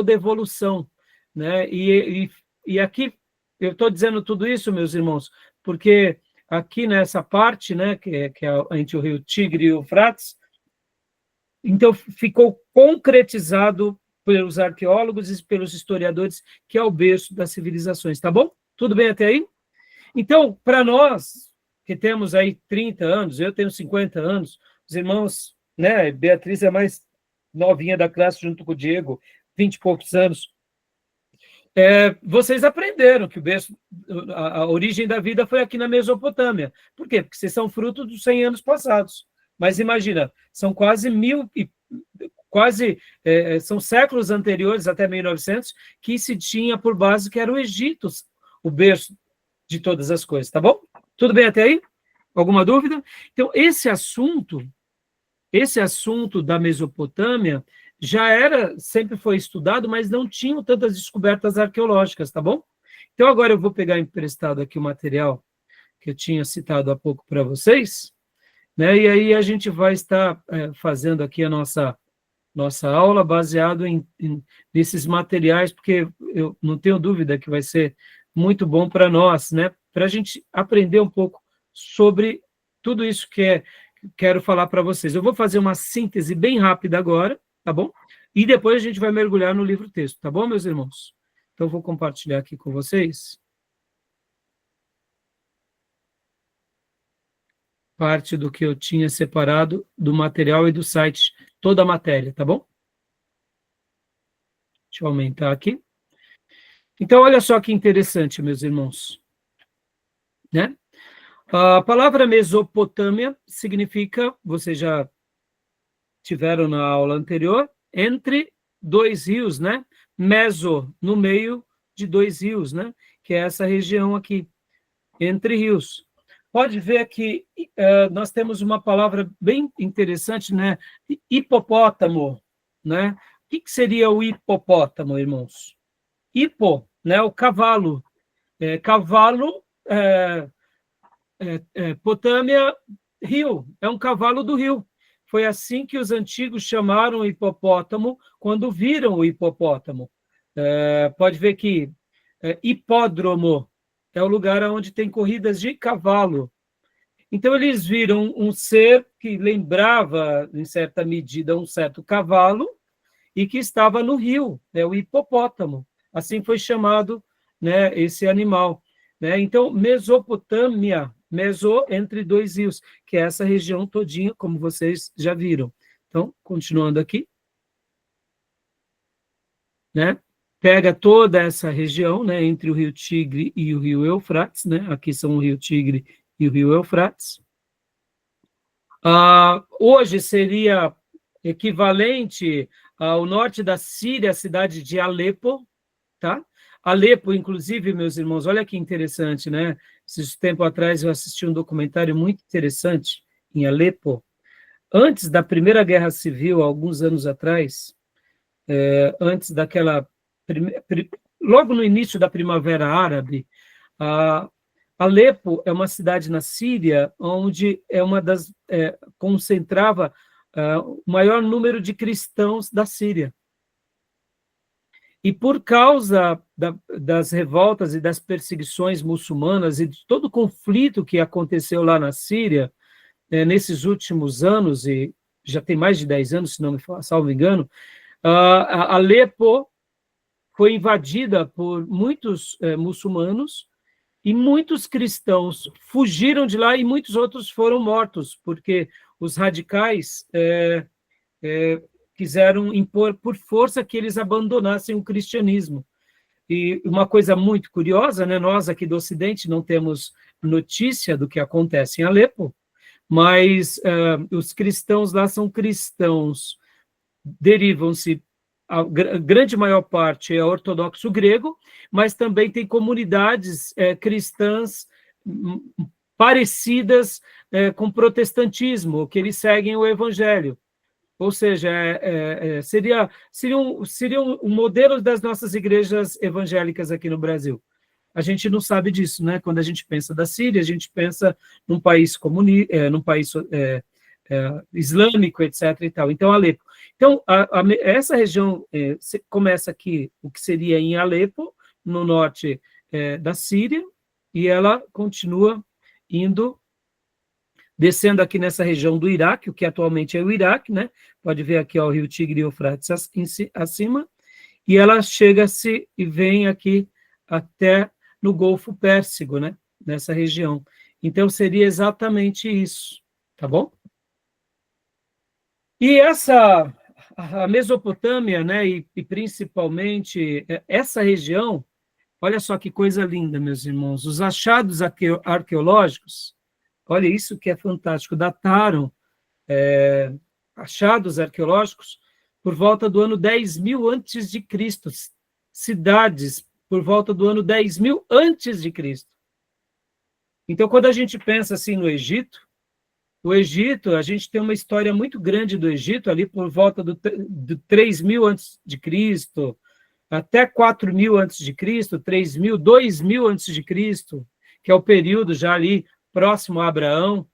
S1: evolução, né? E aqui, eu estou dizendo tudo isso, meus irmãos, porque aqui nessa parte, né, que é entre o rio Tigre e o Eufrates, então ficou concretizado pelos arqueólogos e pelos historiadores que é o berço das civilizações, tá bom? Tudo bem até aí? Então, para nós, que temos aí 30 anos, eu tenho 50 anos, os irmãos, né, Beatriz é mais novinha da classe junto com o Diego, 20 e poucos anos, vocês aprenderam que o berço, a origem da vida foi aqui na Mesopotâmia. Por quê? Porque vocês são fruto dos 100 anos passados. Mas imagina, são quase são séculos anteriores, até 1900, que se tinha por base que era o Egito, o berço de todas as coisas, tá bom? Tudo bem até aí? Alguma dúvida? Então, esse assunto da Mesopotâmia sempre foi estudado, mas não tinham tantas descobertas arqueológicas, tá bom? Então, agora eu vou pegar emprestado aqui o material que eu tinha citado há pouco para vocês, né? E aí a gente vai estar fazendo aqui a nossa aula baseado nesses materiais, porque eu não tenho dúvida que vai ser muito bom para nós, né? Para a gente aprender um pouco sobre tudo isso que quero falar para vocês. Eu vou fazer uma síntese bem rápida agora, tá bom? E depois a gente vai mergulhar no livro-texto, tá bom, meus irmãos? Então, eu vou compartilhar aqui com vocês parte do que eu tinha separado do material e do site, toda a matéria, tá bom? Deixa eu aumentar aqui. Então, olha só que interessante, meus irmãos, né? A palavra Mesopotâmia significa, vocês já tiveram na aula anterior, entre dois rios, né? Meso, no meio de dois rios, né? Que é essa região aqui, entre rios. Pode ver que nós temos uma palavra bem interessante, né? Hipopótamo, né? O que seria o hipopótamo, irmãos? Hipo, né? O cavalo. Cavalo, Potâmia, rio. É um cavalo do rio. Foi assim que os antigos chamaram o hipopótamo quando viram o hipopótamo. Pode ver que hipódromo é o lugar onde tem corridas de cavalo. Então, eles viram um ser que lembrava, em certa medida, um certo cavalo, e que estava no rio, né, o hipopótamo. Assim foi chamado, né, esse animal. Né? Então, Mesopotâmia, meso entre dois rios, que é essa região todinha, como vocês já viram. Então, continuando aqui, né? Pega toda essa região, né, entre o rio Tigre e o rio Eufrates, né? Aqui são o rio Tigre e o rio Eufrates. Hoje seria equivalente ao norte da Síria, a cidade de Alepo, tá? Alepo, inclusive, meus irmãos, olha que interessante, né? Esse tempo atrás eu assisti um documentário muito interessante em Alepo. Antes da Primeira Guerra Civil, alguns anos atrás, antes daquela... logo no início da Primavera Árabe, Alepo é uma cidade na Síria onde concentrava o maior número de cristãos da Síria. E por causa das revoltas e das perseguições muçulmanas e de todo o conflito que aconteceu lá na Síria, nesses últimos anos, e já tem mais de 10 anos, se não me salvo engano, Alepo foi invadida por muitos muçulmanos e muitos cristãos fugiram de lá e muitos outros foram mortos, porque os radicais quiseram impor por força que eles abandonassem o cristianismo. E uma coisa muito curiosa, né? Nós aqui do Ocidente não temos notícia do que acontece em Alepo, mas os cristãos lá são cristãos, derivam-se, a grande maior parte é ortodoxo grego, mas também tem comunidades cristãs parecidas com protestantismo, que eles seguem o evangelho. Ou seja, seria um modelo das nossas igrejas evangélicas aqui no Brasil. A gente não sabe disso, né? Quando a gente pensa da Síria, a gente pensa num país islâmico, etc. E tal. Então, Alepo. Então, essa região começa aqui, o que seria em Alepo, no norte da Síria, e ela continua indo, descendo aqui nessa região do Iraque, o que atualmente é o Iraque, né? Pode ver aqui ó, o rio Tigre e o Eufrates acima, e ela chega-se e vem aqui até no Golfo Pérsico, né? Nessa região. Então, seria exatamente isso, tá bom? E a Mesopotâmia, né, e principalmente essa região, olha só que coisa linda, meus irmãos, os achados arqueológicos, olha isso que é fantástico, dataram achados arqueológicos por volta do ano 10.000 antes de Cristo, cidades por volta do ano 10.000 antes de Cristo. Então, quando a gente pensa assim no Egito, o Egito, a gente tem uma história muito grande do Egito, ali por volta do 3.000 antes de Cristo, até 4.000 antes de Cristo, 3.000, 2.000 antes de Cristo, que é o período já ali próximo a Abraão.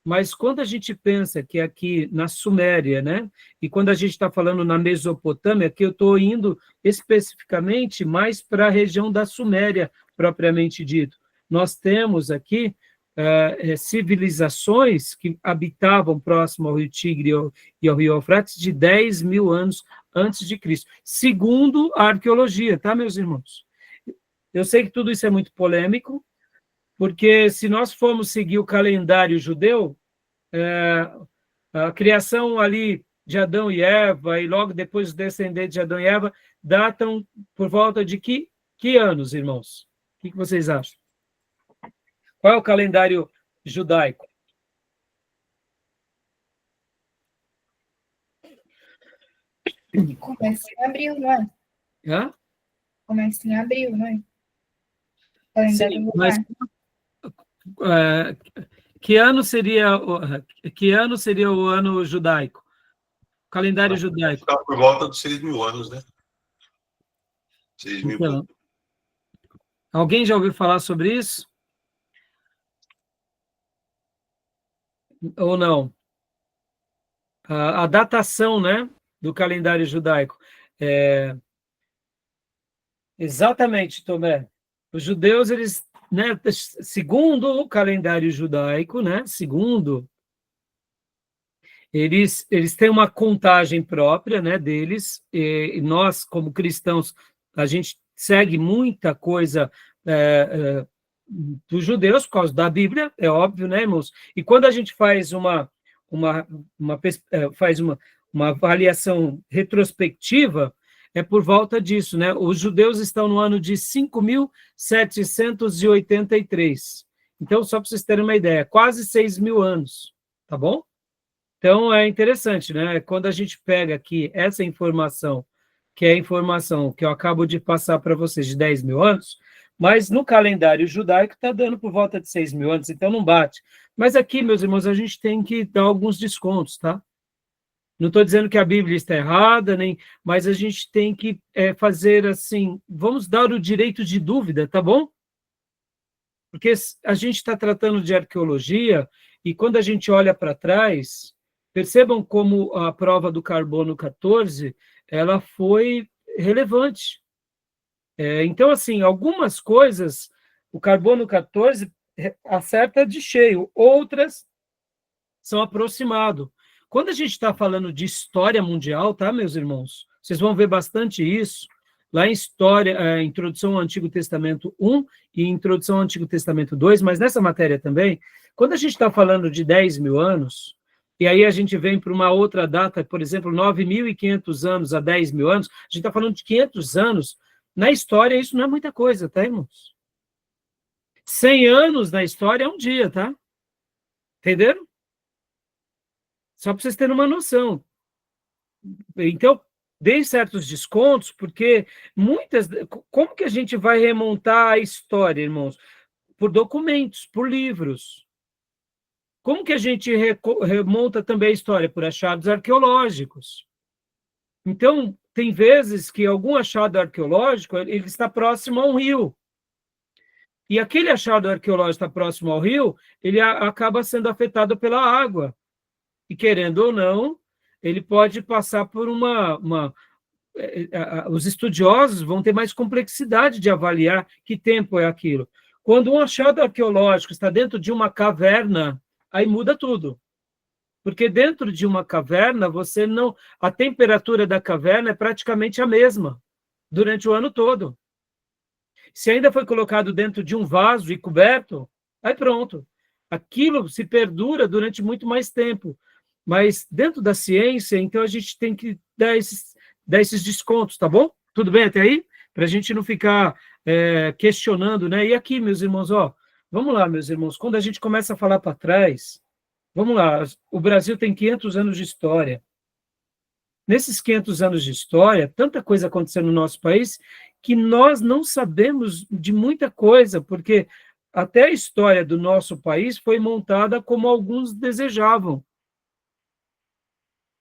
S1: Mas quando a gente pensa que aqui na Suméria, né, e quando a gente está falando na Mesopotâmia, que eu estou indo especificamente mais para a região da Suméria, propriamente dito, nós temos aqui civilizações que habitavam próximo ao rio Tigre e ao rio Eufrates de 10.000 anos antes de Cristo, segundo a arqueologia, tá, meus irmãos? Eu sei que tudo isso é muito polêmico, porque se nós formos seguir o calendário judeu, a criação ali de Adão e Eva, e logo depois os descendentes de Adão e Eva, datam por volta de que anos, irmãos? O que vocês acham? Qual é o calendário judaico?
S5: Começa em abril, não é?
S1: Hã?
S5: Começa em abril, não é? Calendário
S1: Sim,
S5: lunar.
S1: mas que ano seria o ano judaico? O calendário judaico.
S2: Ficar por volta dos 6.000 anos, né? 6.000.
S1: Então, alguém já ouviu falar sobre isso? Ou não? A datação, né, do calendário judaico. Exatamente, Tomé. Os judeus, eles, né, segundo o calendário judaico, né, segundo, Eles têm uma contagem própria, né, deles, e nós, como cristãos, a gente segue muita coisa dos judeus, por causa da Bíblia, é óbvio, né, irmãos? E quando a gente faz uma avaliação retrospectiva, é por volta disso, né? Os judeus estão no ano de 5.783. Então, só para vocês terem uma ideia, quase 6.000 anos, tá bom? Então, é interessante, né? Quando a gente pega aqui essa informação, que é a informação que eu acabo de passar para vocês de 10.000 anos, mas no calendário judaico está dando por volta de 6.000 anos, então não bate. Mas aqui, meus irmãos, a gente tem que dar alguns descontos, tá? Não estou dizendo que a Bíblia está errada, mas a gente tem que fazer assim, vamos dar o direito de dúvida, tá bom? Porque a gente está tratando de arqueologia, e quando a gente olha para trás, percebam como a prova do carbono 14, ela foi relevante. Então, assim, algumas coisas, o carbono 14 acerta de cheio, outras são aproximado. Quando a gente está falando de história mundial, tá, meus irmãos? Vocês vão ver bastante isso lá em História, Introdução ao Antigo Testamento 1 e Introdução ao Antigo Testamento 2, mas nessa matéria também, quando a gente está falando de 10.000 anos, e aí a gente vem para uma outra data, por exemplo, 9.500 anos a 10.000 anos, a gente está falando de 500 anos, na história isso não é muita coisa, tá, irmãos? 100 anos na história é um dia, tá? Entenderam? Só para vocês terem uma noção. Então, dei certos descontos, porque como que a gente vai remontar a história, irmãos? Por documentos, por livros. Como que a gente remonta também a história? Por achados arqueológicos. Então, tem vezes que algum achado arqueológico ele está próximo a um rio. E aquele achado arqueológico está próximo ao rio, ele acaba sendo afetado pela água. E, querendo ou não, ele pode passar por os estudiosos vão ter mais complexidade de avaliar que tempo é aquilo. Quando um achado arqueológico está dentro de uma caverna, aí muda tudo. Porque dentro de uma caverna, a temperatura da caverna é praticamente a mesma durante o ano todo. Se ainda foi colocado dentro de um vaso e coberto, aí pronto. Aquilo se perdura durante muito mais tempo. Mas dentro da ciência, então a gente tem que dar esses descontos, tá bom? Tudo bem até aí? Para a gente não ficar questionando, né? E aqui, meus irmãos, vamos lá, meus irmãos, quando a gente começa a falar para trás, vamos lá, o Brasil tem 500 anos de história. Nesses 500 anos de história, tanta coisa aconteceu no nosso país que nós não sabemos de muita coisa, porque até a história do nosso país foi montada como alguns desejavam.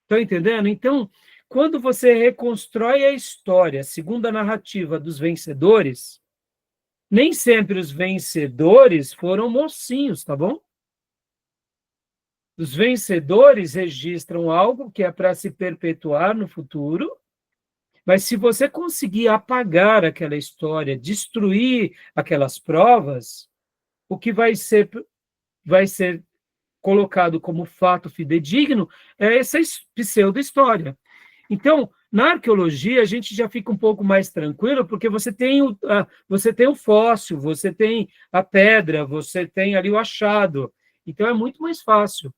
S1: Estão entendendo? Então, quando você reconstrói a história segundo a narrativa dos vencedores, nem sempre os vencedores foram mocinhos, tá bom? Os vencedores registram algo que é para se perpetuar no futuro, mas se você conseguir apagar aquela história, destruir aquelas provas, o que vai ser colocado como fato fidedigno é essa pseudo-história. Então, na arqueologia, a gente já fica um pouco mais tranquilo, porque você tem o fóssil, você tem a pedra, você tem ali o achado. Então, é muito mais fácil.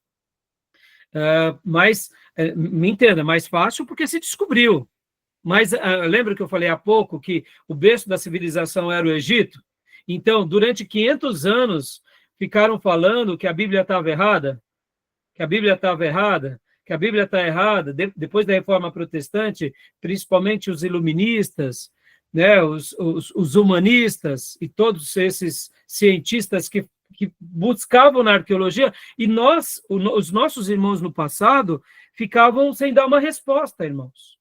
S1: Me entenda, mais fácil porque se descobriu. Mas lembra que eu falei há pouco que o berço da civilização era o Egito? Então, durante 500 anos, ficaram falando que a Bíblia estava errada, que a Bíblia estava errada, que a Bíblia está errada. Depois da Reforma Protestante, principalmente os iluministas, né, os humanistas e todos esses cientistas que buscavam na arqueologia, e os nossos irmãos no passado, ficavam sem dar uma resposta, irmãos.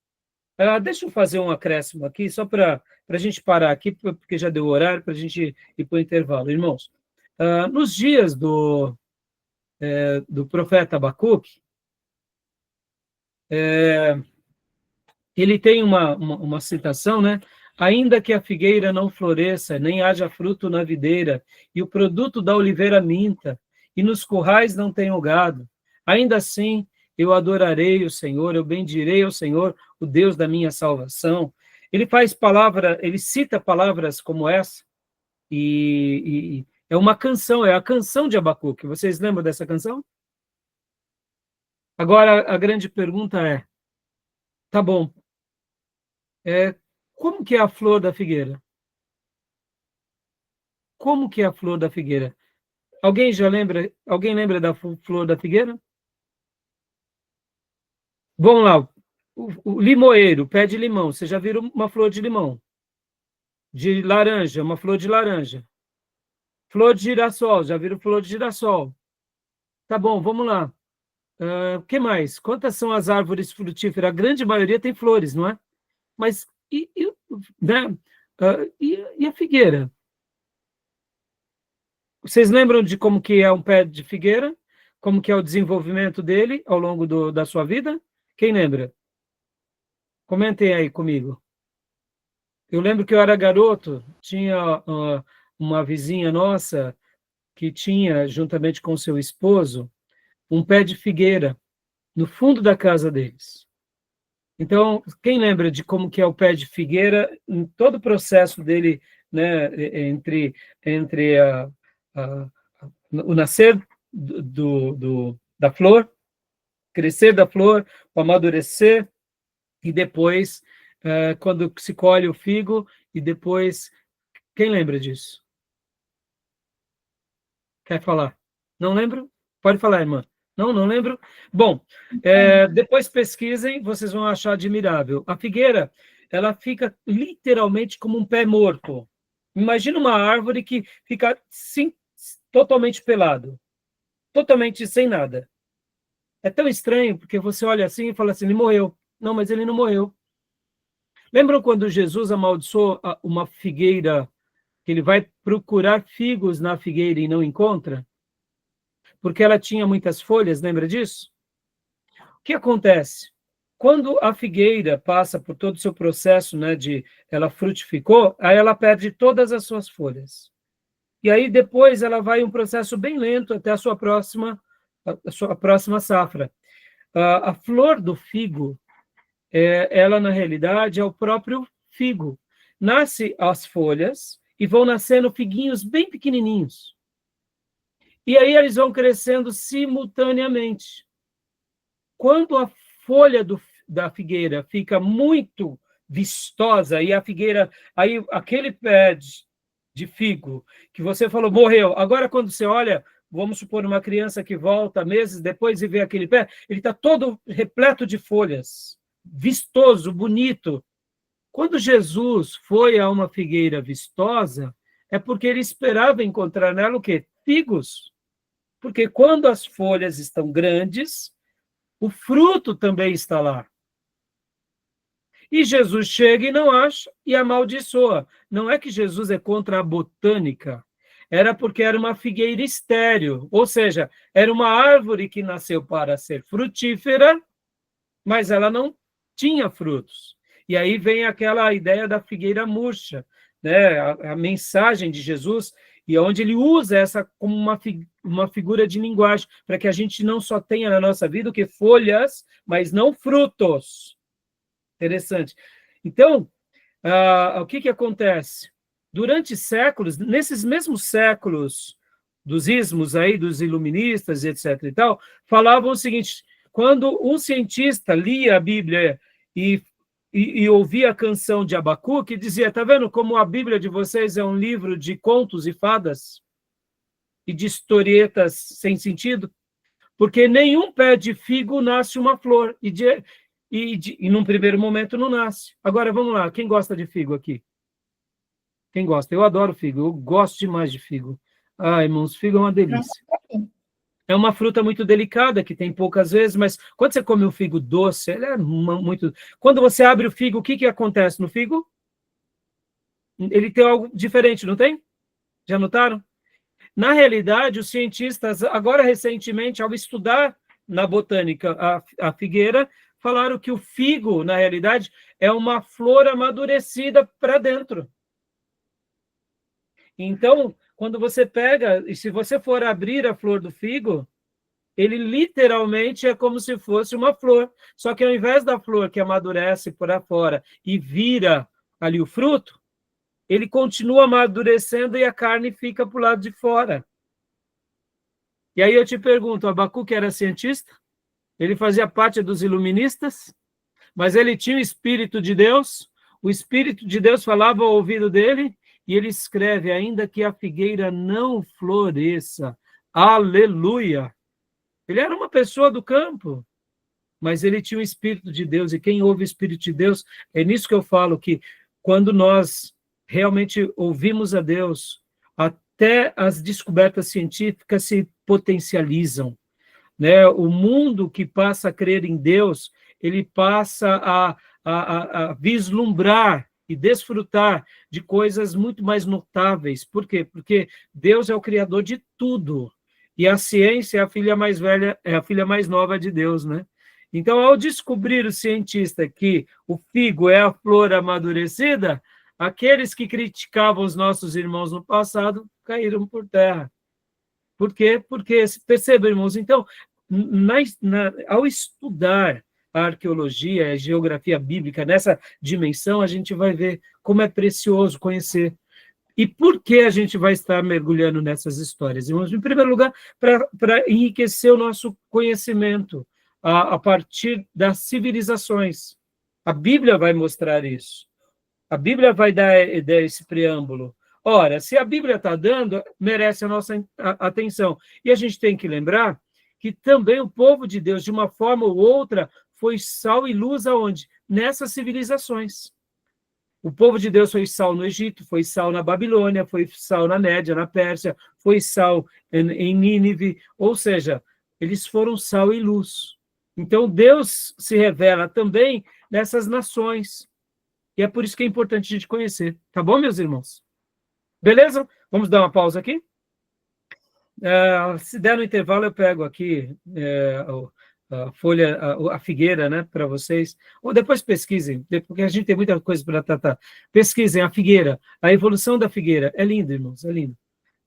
S1: Deixa eu fazer um acréscimo aqui, só para a gente parar aqui, porque já deu horário para a gente ir para o intervalo. Irmãos, nos dias do profeta Abacuque, ele tem uma citação, né? Ainda que a figueira não floresça, nem haja fruto na videira, e o produto da oliveira minta, e nos currais não tenham gado, ainda assim eu adorarei o Senhor, eu bendirei ao Senhor, o Deus da minha salvação. Ele faz palavra, ele cita palavras como essa, e é uma canção, é a canção de Abacuque. Vocês lembram dessa canção? Agora, a grande pergunta é, tá bom, como que é a flor da figueira? Como que é a flor da figueira? Alguém lembra da flor da figueira? Vamos lá, o limoeiro, pé de limão, vocês já viram uma flor de limão? De laranja, uma flor de laranja. Flor de girassol, já viram flor de girassol? Tá bom, vamos lá. O que mais? Quantas são as árvores frutíferas? A grande maioria tem flores, não é? Mas né? E a figueira? Vocês lembram de como que é um pé de figueira? Como que é o desenvolvimento dele ao longo da sua vida? Quem lembra? Comentem aí comigo. Eu lembro que eu era garoto, tinha uma vizinha nossa que tinha, juntamente com seu esposo, um pé de figueira no fundo da casa deles. Então, quem lembra de como que é o pé de figueira, em todo o processo dele, né, entre o nascer da flor, crescer da flor, o amadurecer, e depois, quando se colhe o figo, e depois, quem lembra disso? Quer falar? Não lembro? Pode falar, irmã. Não lembro? Bom, depois pesquisem, vocês vão achar admirável. A figueira, ela fica literalmente como um pé morto. Imagina uma árvore que fica sim, totalmente pelado, totalmente sem nada. É tão estranho, porque você olha assim e fala assim, ele morreu. Não, mas ele não morreu. Lembram quando Jesus amaldiçoou uma figueira, que ele vai procurar figos na figueira e não encontra? Porque ela tinha muitas folhas, lembra disso? O que acontece? Quando a figueira passa por todo o seu processo, né, ela frutificou, aí ela perde todas as suas folhas. E aí depois ela vai um processo bem lento até a sua próxima safra. A flor do figo, ela na realidade é o próprio figo. Nasce as folhas e vão nascendo figuinhos bem pequenininhos. E aí eles vão crescendo simultaneamente. Quando a folha da figueira fica muito vistosa e a figueira, aí aquele pé de figo que você falou morreu, agora quando você olha, vamos supor uma criança que volta meses depois e vê aquele pé, ele está todo repleto de folhas, vistoso, bonito. Quando Jesus foi a uma figueira vistosa, é porque ele esperava encontrar nela o quê? Figos. Porque quando as folhas estão grandes, o fruto também está lá. E Jesus chega e não acha e amaldiçoa. Não é que Jesus é contra a botânica, era porque era uma figueira estéril, ou seja, era uma árvore que nasceu para ser frutífera, mas ela não tinha frutos. E aí vem aquela ideia da figueira murcha, né? A mensagem de Jesus, e onde ele usa essa como uma figura de linguagem, para que a gente não só tenha na nossa vida o que folhas, mas não frutos. Interessante. Então, o que acontece? Durante séculos, nesses mesmos séculos dos ismos aí, dos iluministas, etc. e tal, falavam o seguinte: quando um cientista lia a Bíblia e ouvia a canção de Abacuque, dizia, tá vendo como a Bíblia de vocês é um livro de contos e fadas? E de historietas sem sentido? Porque nenhum pé de figo nasce uma flor, e num primeiro momento não nasce. Agora, vamos lá, quem gosta de figo aqui? Quem gosta? Eu adoro figo, eu gosto demais de figo. Ah, irmãos, figo é uma delícia. É uma fruta muito delicada, que tem poucas vezes, mas quando você come um figo doce, ele é muito... Quando você abre o figo, o que acontece no figo? Ele tem algo diferente, não tem? Já notaram? Na realidade, os cientistas, agora recentemente, ao estudar na botânica a figueira, falaram que o figo, na realidade, é uma flor amadurecida para dentro. Então, quando você pega, e se você for abrir a flor do figo, ele literalmente é como se fosse uma flor. Só que ao invés da flor que amadurece por fora e vira ali o fruto, ele continua amadurecendo e a carne fica para o lado de fora. E aí eu te pergunto, Abacuque era cientista? Ele fazia parte dos iluministas? Mas ele tinha o Espírito de Deus? O Espírito de Deus falava ao ouvido dele? E ele escreve, ainda que a figueira não floresça. Aleluia! Ele era uma pessoa do campo, mas ele tinha o Espírito de Deus, e quem ouve o Espírito de Deus, é nisso que eu falo, que quando nós realmente ouvimos a Deus, até as descobertas científicas se potencializam, né? O mundo que passa a crer em Deus, ele passa a vislumbrar e desfrutar de coisas muito mais notáveis. Por quê? Porque Deus é o criador de tudo. E a ciência é a filha mais velha, é a filha mais nova de Deus, né? Então, ao descobrir o cientista que o figo é a flor amadurecida, aqueles que criticavam os nossos irmãos no passado caíram por terra. Por quê? Porque, percebam, irmãos, então, ao estudar a arqueologia, a geografia bíblica, nessa dimensão, a gente vai ver como é precioso conhecer. E por que a gente vai estar mergulhando nessas histórias, irmãos? Em primeiro lugar, para enriquecer o nosso conhecimento a partir das civilizações. A Bíblia vai mostrar isso. A Bíblia vai dar esse preâmbulo. Ora, se a Bíblia está dando, merece a nossa atenção. E a gente tem que lembrar que também o povo de Deus, de uma forma ou outra, foi sal e luz aonde? Nessas civilizações. O povo de Deus foi sal no Egito, foi sal na Babilônia, foi sal na Média, na Pérsia, foi sal em Nínive, ou seja, eles foram sal e luz. Então, Deus se revela também nessas nações. E é por isso que é importante a gente conhecer. Tá bom, meus irmãos? Beleza? Vamos dar uma pausa aqui? Se der no intervalo, eu pego aqui a folha, a figueira, né, para vocês. Ou depois pesquisem, porque a gente tem muita coisa para tratar. Pesquisem a figueira, a evolução da figueira. É lindo, irmãos, é lindo.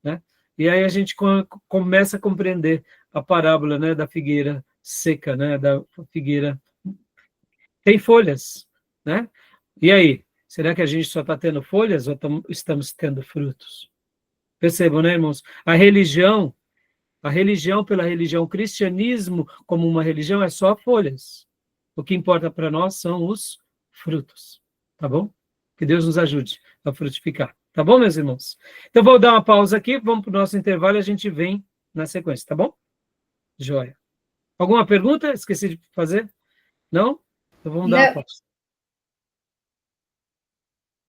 S1: Né? E aí a gente começa a compreender a parábola, né, da figueira seca, né, da figueira. Tem folhas, né? E aí? Será que a gente só está tendo folhas ou estamos tendo frutos? Percebam, né, irmãos? A religião pela religião, o cristianismo como uma religião é só folhas. O que importa para nós são os frutos, tá bom? Que Deus nos ajude a frutificar, tá bom, meus irmãos? Então, vou dar uma pausa aqui, vamos para o nosso intervalo e a gente vem na sequência, tá bom? Joia. Alguma pergunta? Esqueci de fazer? Não? Então, vamos dar uma pausa.